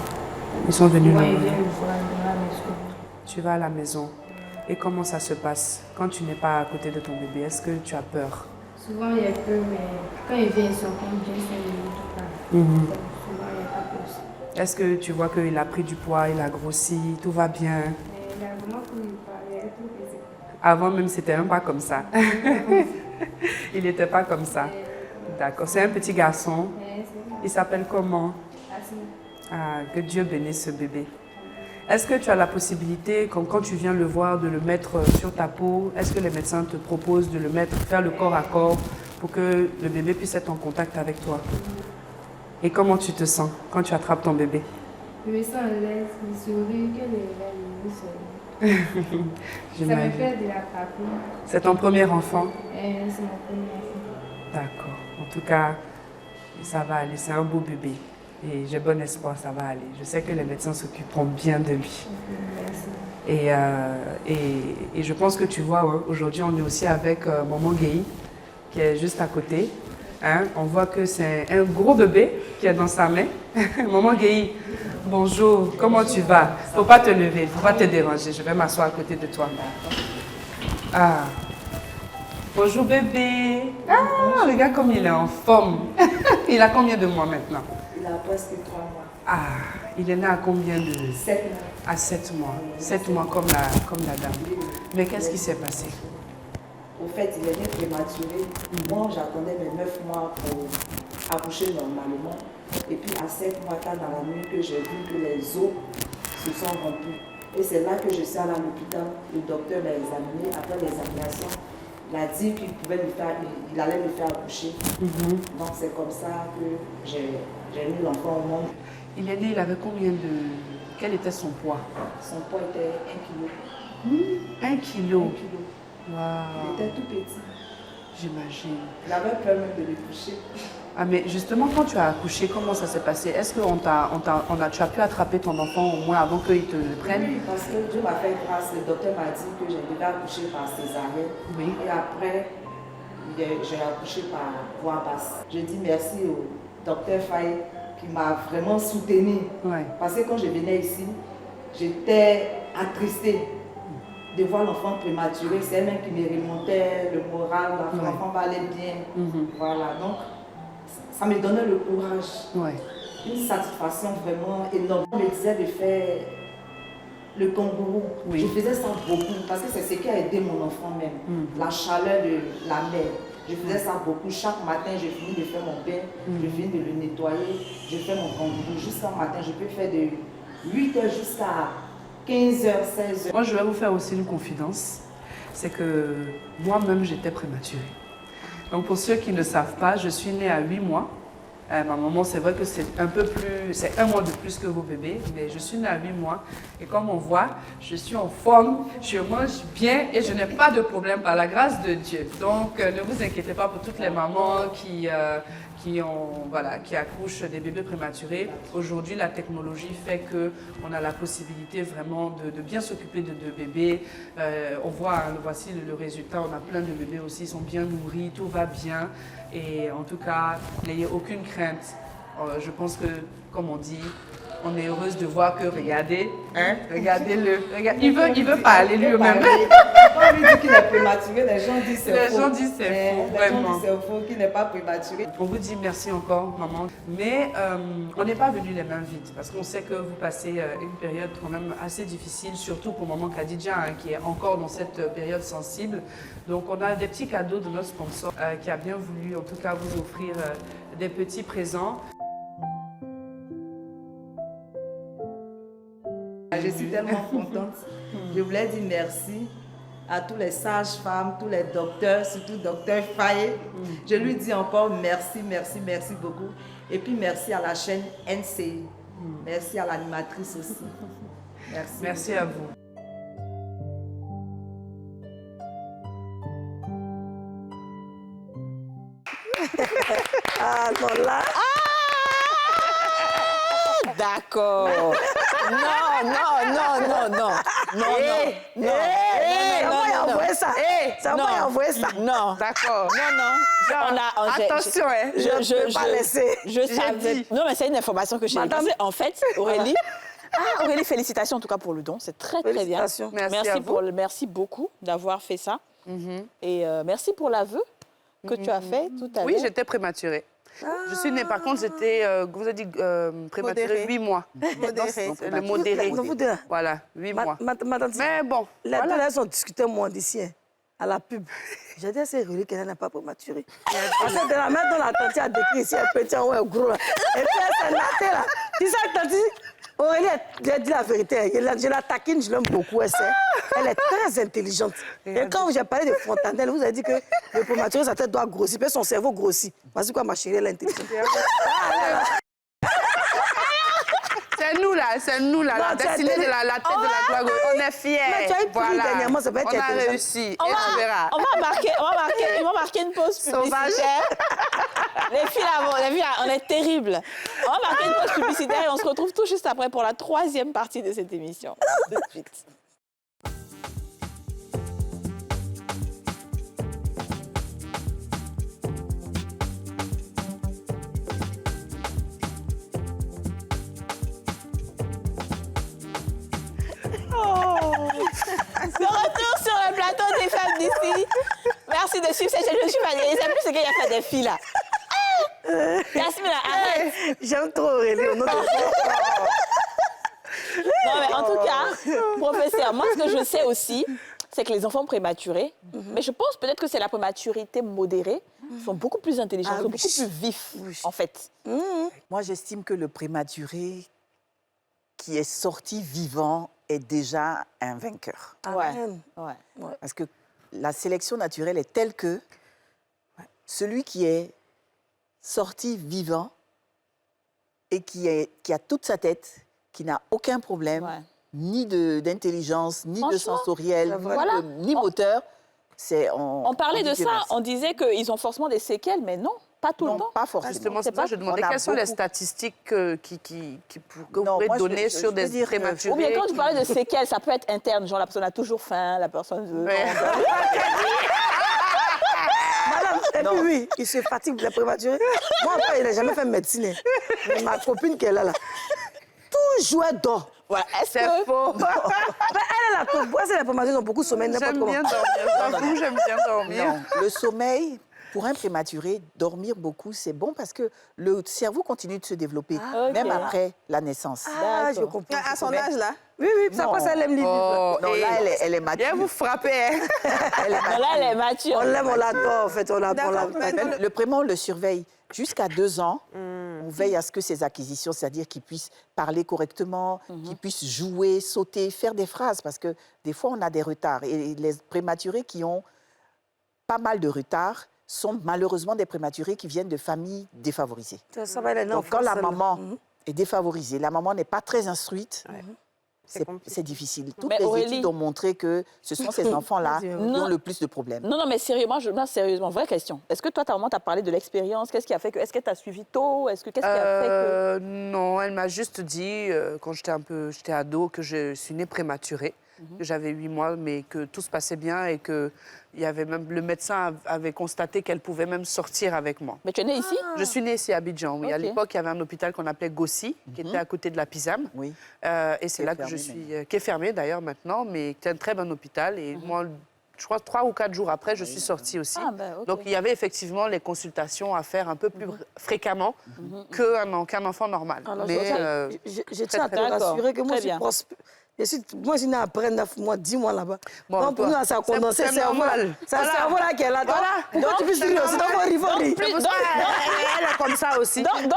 Speaker 13: Ils sont venus
Speaker 6: Moi,
Speaker 13: là.
Speaker 6: ils viennent me voir dans la maison.
Speaker 13: Tu vas à la maison. Et comment ça se passe quand tu n'es pas à côté de ton bébé? Est-ce que tu as peur?
Speaker 6: Souvent, il y a peur, mais quand ils viennent, ils sont comme bien 5 minutes. Souvent, il n'y a pas peur.
Speaker 13: Est-ce que tu vois qu'il a pris du poids, il a grossi, tout va bien?
Speaker 6: Mais il a vraiment pris du poids, il a tout pesé.
Speaker 13: Avant même, c'était même pas comme ça. Il n'était pas comme ça. D'accord. C'est un petit garçon. Il s'appelle comment? Ah, que Dieu bénisse ce bébé. Est-ce que tu as la possibilité, quand tu viens le voir, de le mettre sur ta peau? Est-ce que les médecins te proposent de le mettre, faire le corps à corps pour que le bébé puisse être en contact avec toi? Et comment tu te sens quand tu attrapes ton bébé?
Speaker 6: Je me sens à l'aise, il sourit, que les sourit. Ça me fait de la papille.
Speaker 13: C'est ton premier enfant?
Speaker 6: C'est mon premier enfant.
Speaker 13: D'accord. En tout cas, ça va aller. C'est un beau bébé. Et j'ai bon espoir, ça va aller. Je sais que les médecins s'occuperont bien de lui.
Speaker 6: Merci.
Speaker 13: Et je pense que tu vois, hein, aujourd'hui, on est aussi avec maman Guéhi, qui est juste à côté. Hein? On voit que c'est un gros bébé qui est dans sa main. Maman Guéhi, bonjour, comment tu vas? Faut pas te lever, faut pas te déranger. Je vais m'asseoir à côté de toi. Ah. Bonjour bébé. Ah, regarde comme il est en forme. Il a combien de mois maintenant?
Speaker 14: Il a presque 3 mois.
Speaker 13: Ah, il est né à combien de...
Speaker 14: 7 mois.
Speaker 13: À 7 mois. 7 mois comme la dame. Mais qu'est-ce qui s'est passé?
Speaker 14: Au fait, il est né prématuré. Moi, j'attendais mes 9 mois pour accoucher normalement. Et puis à 7 mois tard dans la nuit que j'ai vu que les os se sont remplis. Et c'est là que je suis allée à l'hôpital. Le docteur l'a examiné. Après l'examination, il a dit qu'il allait me faire accoucher. Donc c'est comme ça que j'ai mis l'enfant au monde.
Speaker 13: Il est né, il avait combien de... Quel était son poids?
Speaker 14: Son poids était 1 kilo.
Speaker 13: 1 kilo?
Speaker 14: 1 kilo.
Speaker 13: Wow.
Speaker 14: Il était tout petit.
Speaker 13: J'imagine.
Speaker 14: Il avait peur même de le coucher.
Speaker 13: Ah mais justement, quand tu as accouché, comment ça s'est passé? Est-ce que tu as pu attraper ton enfant au moins avant qu'il te le prenne?
Speaker 14: Oui, parce que Dieu m'a fait grâce. Le docteur m'a dit que j'ai devais accoucher par césarienne.
Speaker 13: Oui.
Speaker 14: Et après, j'ai accouché par voie basse. Je dis merci au docteur Faye qui m'a vraiment soutenue.
Speaker 13: Ouais.
Speaker 14: Parce que quand je venais ici, j'étais attristée de voir l'enfant prématuré. C'est elle-même qui me remontait le moral, l'enfant va aller bien. Voilà, donc ça me donnait le courage.
Speaker 13: Ouais.
Speaker 14: Une satisfaction vraiment énorme. On me disait de faire le kangourou.
Speaker 13: Oui.
Speaker 14: Je faisais ça beaucoup parce que c'est ce qui a aidé mon enfant même. La chaleur de la mer. Je faisais ça beaucoup. Chaque matin, je finis de faire mon bain, je finis de le nettoyer, je fais mon kangourou. Jusqu'à matin, je peux faire de 8h jusqu'à 15h, 16h.
Speaker 13: Moi, je vais vous faire aussi une confidence. C'est que moi-même, j'étais prématurée. Donc, pour ceux qui ne savent pas, je suis née à 8 mois. Ma maman, c'est vrai que c'est un peu plus, c'est 1 mois de plus que vos bébés, mais je suis née à 8 mois. Et comme on voit, je suis en forme, je mange bien et je n'ai pas de problème par la grâce de Dieu. Donc, ne vous inquiétez pas pour toutes les mamans qui accouchent des bébés prématurés. Aujourd'hui, la technologie fait qu'on a la possibilité vraiment de bien s'occuper de bébés. On voit, voici le résultat, on a plein de bébés aussi, ils sont bien nourris, tout va bien. Et en tout cas, n'ayez aucune crainte. Je pense que, comme on dit, on est heureuse de voir que, regardez, hein, regardez-le. Il veut parler lui-même.
Speaker 14: Quand on lui dit qu'il est prématuré, les gens disent c'est faux.
Speaker 13: Les gens disent c'est faux,
Speaker 14: vraiment. Les gens disent c'est faux, qu'il n'est pas prématuré.
Speaker 13: On vous dit merci encore, maman. Mais on n'est pas venu les mains vides parce qu'on sait que vous passez une période quand même assez difficile, surtout pour maman Khadija, hein, qui est encore dans cette période sensible. Donc on a des petits cadeaux de notre sponsor qui a bien voulu en tout cas vous offrir des petits présents.
Speaker 14: Je suis tellement contente. Je voulais dire merci à tous les sages-femmes, tous les docteurs, surtout docteur Faye. Je lui dis encore merci, merci, merci beaucoup. Et puis merci à la chaîne NCI. Merci à l'animatrice aussi. Merci.
Speaker 13: Merci à vous.
Speaker 4: Ah, non, là.
Speaker 1: D'accord. Non.
Speaker 4: Ça va envoyer ça.
Speaker 1: Non.
Speaker 3: D'accord.
Speaker 1: Non.
Speaker 3: Attention, hein.
Speaker 4: Je ne peux pas laisser.
Speaker 1: Je savais. Non, mais c'est une information que j'ai eue. En fait, Aurélie. Aurélie, félicitations en tout cas pour le don. C'est très, très bien. Merci beaucoup d'avoir fait ça. Et merci pour l'aveu que tu as fait tout à l'heure.
Speaker 3: Oui, j'étais prématurée. Je suis née, par contre, j'étais, vous avez dit, prématurée 8 mois.
Speaker 8: Modéré.
Speaker 3: Le modéré. Voilà, 8 mois. Mais bon,
Speaker 4: les deux, elles ont discuté, moi, d'ici, à la pub. J'ai dit à ces relais qu'elle n'est pas prématurée. Parce que de la mettre dans la tante a décrit ici, un petit, ouais, gros. Et puis elle s'est nattée, là. Tu sais, tante, Aurélie, j'ai dit la vérité. Je la taquine, je l'aime beaucoup, elle sait. Elle est très intelligente. Et quand j'ai parlé de Fontanelle, vous avez dit que le prématuré, sa tête doit grossir, puis son cerveau grossit. Parce que ma chérie, elle est intelligente.
Speaker 3: C'est nous là, la destinée de la tête de la gloire. On est fiers.
Speaker 4: Mais tu as eu plus dernièrement, ça peut être
Speaker 3: intelligent. On a réussi. On verra.
Speaker 1: Ils vont marquer une pause publicitaire. Les filles là, on est terribles. On va marquer une pause publicitaire et on se retrouve tout juste après pour la 3e partie de cette émission. Tout de suite. suis fatiguée. C'est plus ce qu'il y a fait des filles, là. Yasmine, arrête.
Speaker 4: J'aime trop Aurélie.
Speaker 1: Non, mais en tout cas, professeur, moi, ce que je sais aussi, c'est que les enfants prématurés, mais je pense peut-être que c'est la prématurité modérée, sont beaucoup plus intelligents, sont beaucoup plus vifs, en fait.
Speaker 5: Moi, j'estime que le prématuré qui est sorti vivant est déjà un vainqueur.
Speaker 1: Ouais.
Speaker 5: Parce que la sélection naturelle est telle que celui qui est sorti vivant et qui a toute sa tête, qui n'a aucun problème, ni d'intelligence, ni de sensoriel, ni moteur,
Speaker 1: on parlait de ça, on disait qu'ils ont forcément des séquelles, mais non, pas tout le temps.
Speaker 5: Pas forcément.
Speaker 3: Justement, c'est ça, je demandais quelles sont les statistiques que vous pouvez donner sur des prématurés.
Speaker 1: Ou bien quand tu parlais de séquelles, ça peut être interne, genre la personne a toujours faim, la personne...
Speaker 4: Madame, oui, il se fatigue de la prématurée. Moi, après, il n'a jamais fait médecine. Mais ma copine qu'elle a là, toujours elle dort.
Speaker 1: Voilà,
Speaker 3: c'est faux.
Speaker 4: Elle a la tête. C'est la prématurée, ils ont beaucoup de sommeil.
Speaker 3: J'aime bien dormir. J'aime bien dormir.
Speaker 5: Non, le sommeil, pour un prématuré, dormir beaucoup, c'est bon parce que le cerveau continue de se développer, même après la naissance.
Speaker 4: Ah, je comprends.
Speaker 8: À son âge, là?
Speaker 4: Oui, c'est à quoi ça, elle aime l'idée.
Speaker 5: Non, là, elle est mature.
Speaker 3: Viens vous frapper.
Speaker 1: Là, elle est mature.
Speaker 4: On l'aime, on l'adore, en fait.
Speaker 5: Le prémon, on le surveille jusqu'à 2 ans. On veille à ce que ses acquisitions, c'est-à-dire qu'il puisse parler correctement, qu'il puisse jouer, sauter, faire des phrases, parce que des fois, on a des retards. Et les prématurés qui ont pas mal de retard sont malheureusement des prématurés qui viennent de familles défavorisées. Donc, quand la maman est défavorisée, la maman n'est pas très instruite, c'est difficile. Toutes les études ont montré que ce sont ces enfants-là qui ont le plus de problèmes.
Speaker 1: Non, mais sérieusement, vraie question. Est-ce que toi, ta maman t'a parlé de l'expérience? Qu'est-ce qui a fait que... Est-ce qu'elle t'a suivi tôt? Qu'est-ce qui a fait que...
Speaker 3: Non, elle m'a juste dit, quand j'étais ado, que je suis née prématurée, que j'avais 8 mois, mais que tout se passait bien et que le médecin avait constaté qu'elle pouvait même sortir avec moi.
Speaker 1: Mais tu es née ici?
Speaker 3: Je suis née ici à Abidjan, oui. À l'époque, il y avait un hôpital qu'on appelait Gossi, qui était à côté de la Pisam.
Speaker 5: Oui.
Speaker 3: Et c'est là que je suis... qui est fermé d'ailleurs maintenant, mais qui est un très bon hôpital. Et moi, je crois 3 ou 4 jours après, je suis sortie aussi. Donc, il y avait effectivement les consultations à faire un peu plus fréquemment qu'un enfant normal.
Speaker 4: Je tiens à te rassurer que moi, je suis prospère. Moi, je suis née après 9 mois, 10 mois là-bas. Donc, pour nous, ça a condensé. C'est normal. C'est un cerveau-là qui est là. Donc, tu peux se dire aussi. Donc,
Speaker 3: elle est comme ça aussi.
Speaker 1: Donc,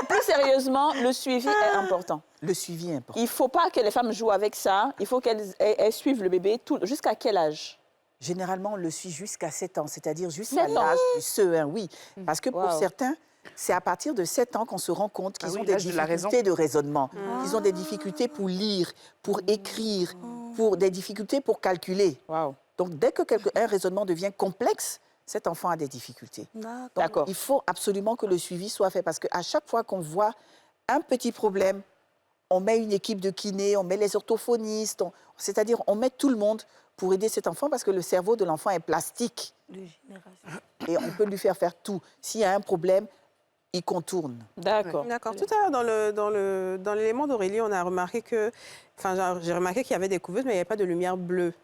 Speaker 1: plus sérieusement, le suivi est important.
Speaker 5: Le suivi est important.
Speaker 1: Il ne faut pas que les femmes jouent avec ça. Il faut qu'elles suivent le bébé. Jusqu'à quel âge?
Speaker 5: Généralement, on le suit jusqu'à 7 ans, c'est-à-dire jusqu'à l'âge du CE1, oui. Parce que pour certains, c'est à partir de 7 ans qu'on se rend compte qu'ils ont des difficultés de raisonnement, qu'ils ont des difficultés pour lire, pour écrire, pour des difficultés pour calculer. Donc, dès qu'un raisonnement devient complexe, cet enfant a des difficultés. Donc, il faut absolument que le suivi soit fait parce qu'à chaque fois qu'on voit un petit problème, on met une équipe de kinés, on met les orthophonistes, c'est-à-dire on met tout le monde pour aider cet enfant parce que le cerveau de l'enfant est plastique. Et on peut lui faire tout. S'il y a un problème, il contourne.
Speaker 1: D'accord.
Speaker 8: Tout à l'heure, dans l'élément d'Aurélie, on a remarqué que... Enfin, j'ai remarqué qu'il y avait des couveuses, mais il n'y avait pas de lumière bleue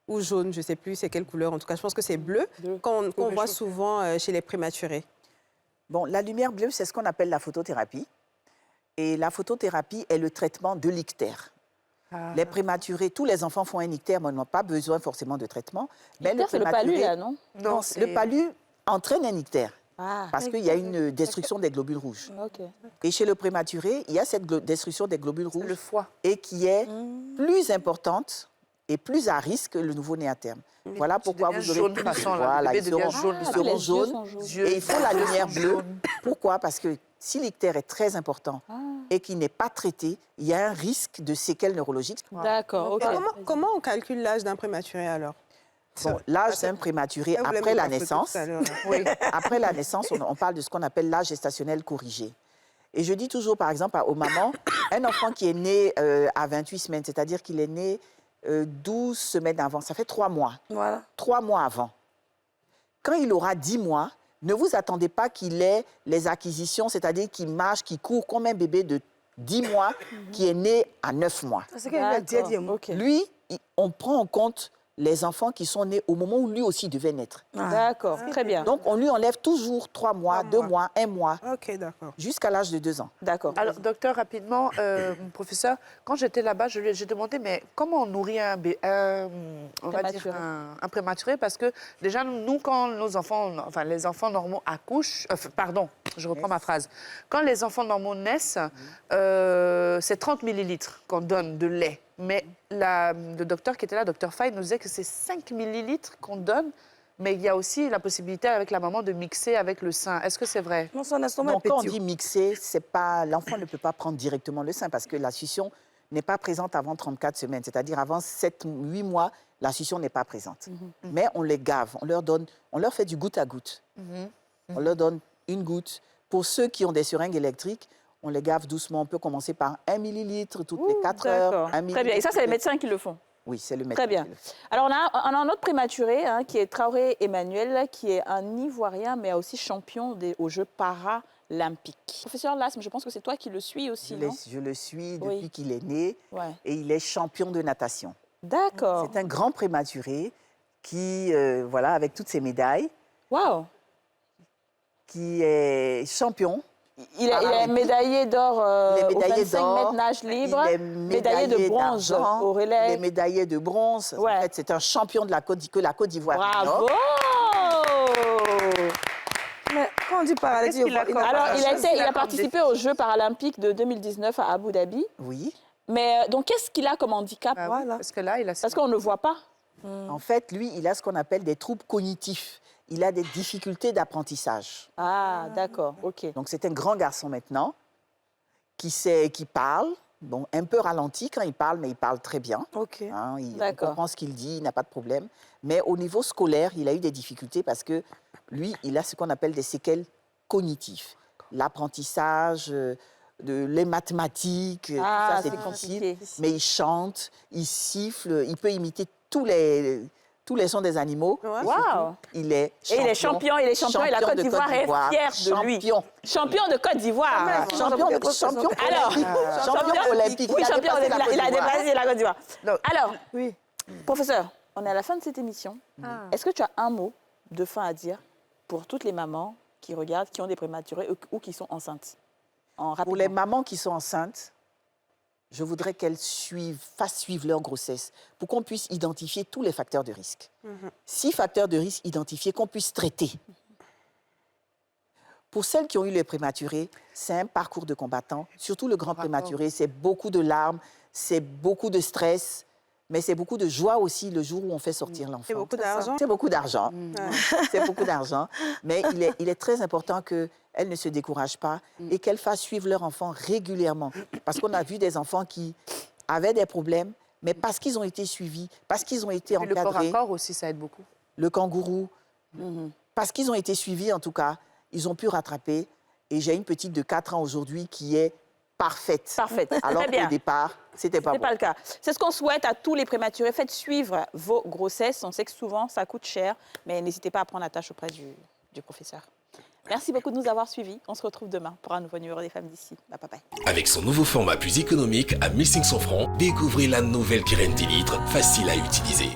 Speaker 8: ou jaune. Je ne sais plus c'est quelle couleur. En tout cas, je pense que c'est bleu qu'on voit souvent chez les prématurés.
Speaker 5: Bon, la lumière bleue, c'est ce qu'on appelle la photothérapie. Et la photothérapie est le traitement de l'ictère. Les prématurés, tous les enfants font un ictère, mais ils n'ont pas besoin forcément de traitement. Mais
Speaker 1: c'est le palu, là, non?
Speaker 5: Non, le palu entraîne un ictère. Parce qu'il y a une destruction des globules rouges. Et chez le prématuré, il y a cette destruction des globules rouges.
Speaker 3: Le foie.
Speaker 5: Et qui est plus importante et plus à risque que le nouveau-né à terme. Voilà pourquoi vous aurez plus... Voilà, ils seront jaunes. Et il faut la lumière bleue. Pourquoi? Parce que si l'ictère est très important et qu'il n'est pas traité, il y a un risque de séquelles neurologiques.
Speaker 1: D'accord, ok.
Speaker 8: Comment on calcule l'âge d'un prématuré, alors?
Speaker 5: Bon, l'âge d'un prématuré après la naissance, après la naissance, on parle de ce qu'on appelle l'âge gestationnel corrigé. Et je dis toujours, par exemple, aux mamans, un enfant qui est né à 28 semaines, c'est-à-dire qu'il est né 12 semaines avant, ça fait 3 mois. 3 mois avant. Quand il aura 10 mois, ne vous attendez pas qu'il ait les acquisitions, c'est-à-dire qu'il marche, qu'il court comme un bébé de 10 mois qui est né à 9 mois.
Speaker 4: C'est ce qu'elle m'a dit.
Speaker 5: Lui, on prend en compte les enfants qui sont nés au moment où lui aussi devait naître.
Speaker 1: D'accord, très bien.
Speaker 5: Donc, on lui enlève toujours 3 mois, 2 mois, 1 mois,
Speaker 8: Ok, d'accord.
Speaker 5: jusqu'à l'âge de 2 ans.
Speaker 1: D'accord.
Speaker 3: Alors, docteur, rapidement, professeur, quand j'étais là-bas, j'ai demandé, mais comment on nourrit un prématuré? Parce que déjà, nous, quand nos enfants, enfin, les enfants normaux accouchent, pardon, je reprends ma phrase. Quand les enfants normaux naissent, c'est 30 millilitres qu'on donne de lait. Mais le docteur qui était là, docteur Faye, nous disait que c'est 5 millilitres qu'on donne, mais il y a aussi la possibilité avec la maman de mixer avec le sein. Est-ce que c'est vrai?
Speaker 4: Non, son estomac
Speaker 5: Donc,
Speaker 4: est
Speaker 5: quand on
Speaker 4: petit.
Speaker 5: dit mixer, l'enfant ne peut pas prendre directement le sein parce que la succion n'est pas présente avant 34 semaines. C'est-à-dire avant 7-8 mois, la succion n'est pas présente. Mais on les gave, on leur fait du goutte à goutte. On leur donne une goutte. Pour ceux qui ont des seringues électriques, on les gave doucement. On peut commencer par 1 millilitre toutes les 4 heures.
Speaker 1: Très bien. Et ça, c'est les médecins qui le font?
Speaker 5: Oui, c'est le médecin.
Speaker 1: Très bien.
Speaker 5: qui le fait.
Speaker 1: Alors, on a un autre prématuré qui est Traoré Emmanuel, qui est un Ivoirien, mais aussi champion aux Jeux paralympiques. Professeur Lasme, je pense que c'est toi qui le suis aussi, non?
Speaker 5: Je le suis depuis qu'il est né et il est champion de natation.
Speaker 1: D'accord.
Speaker 5: C'est un grand prématuré qui, voilà, avec toutes ses médailles, qui est champion.
Speaker 1: Il est médaillé d'or au 25 mètres nage libre,
Speaker 5: il est
Speaker 1: médaillé de bronze au relais.
Speaker 5: Il est médaillé de bronze. En fait, c'est un champion de la Côte d'Ivoire.
Speaker 1: Bravo!
Speaker 4: Mais quand on dit paralympique,
Speaker 1: il a participé aux Jeux paralympiques de 2019 à Abu Dhabi.
Speaker 5: Oui.
Speaker 1: Mais donc, qu'est-ce qu'il a comme handicap?
Speaker 3: Parce que là,
Speaker 1: parce qu'on ne le voit pas.
Speaker 5: En fait, lui, il a ce qu'on appelle des troubles cognitifs. Il a des difficultés d'apprentissage.
Speaker 1: Ah, d'accord, ok.
Speaker 5: Donc, c'est un grand garçon maintenant qui parle, bon, un peu ralenti quand il parle, mais il parle très bien.
Speaker 4: Ok.
Speaker 5: Hein, on comprend ce qu'il dit, il n'a pas de problème. Mais au niveau scolaire, il a eu des difficultés parce que lui, il a ce qu'on appelle des séquelles cognitives. L'apprentissage, les mathématiques, tout ça, c'est difficile. Mais il chante, il siffle, il peut imiter tous les sons des animaux.
Speaker 1: Wow.
Speaker 5: Il est
Speaker 1: champion. Et la Côte d'Ivoire est fière de lui. Champion de Côte d'Ivoire.
Speaker 5: Champion olympique.
Speaker 1: Oui, champion olympique. Il a dépassé la Côte d'Ivoire. Alors, professeur, on est à la fin de cette émission. Est-ce que tu as un mot de fin à dire pour toutes les mamans qui regardent, qui ont des prématurés ou qui sont enceintes?
Speaker 5: Pour les mamans qui sont enceintes, je voudrais qu'elles fassent suivre leur grossesse pour qu'on puisse identifier tous les facteurs de risque. 6 facteurs de risque identifiés qu'on puisse traiter. Pour celles qui ont eu les prématurés, c'est un parcours de combattant. Surtout le grand prématuré, c'est beaucoup de larmes, c'est beaucoup de stress, mais c'est beaucoup de joie aussi le jour où on fait sortir l'enfant.
Speaker 8: C'est beaucoup d'argent.
Speaker 5: C'est beaucoup d'argent. C'est beaucoup d'argent. Mais il est très important qu'elles ne se découragent pas et qu'elles fassent suivre leur enfant régulièrement. Parce qu'on a vu des enfants qui avaient des problèmes, mais parce qu'ils ont été suivis, parce qu'ils ont été encadrés.
Speaker 3: Le corps à corps aussi, ça aide beaucoup.
Speaker 5: Le kangourou. Parce qu'ils ont été suivis, en tout cas, ils ont pu rattraper. Et j'ai une petite de 4 ans aujourd'hui qui est parfaite. Alors qu'au départ, c'était pas
Speaker 1: le cas. C'est ce qu'on souhaite à tous les prématurés. Faites suivre vos grossesses. On sait que souvent, ça coûte cher, mais n'hésitez pas à prendre la tâche auprès du professeur. Merci beaucoup de nous avoir suivis. On se retrouve demain pour un nouveau numéro des Femmes d'ici. Bye bye.
Speaker 2: Avec son nouveau format plus économique à 1500 francs, découvrez la nouvelle Kiren 10 litres, facile à utiliser.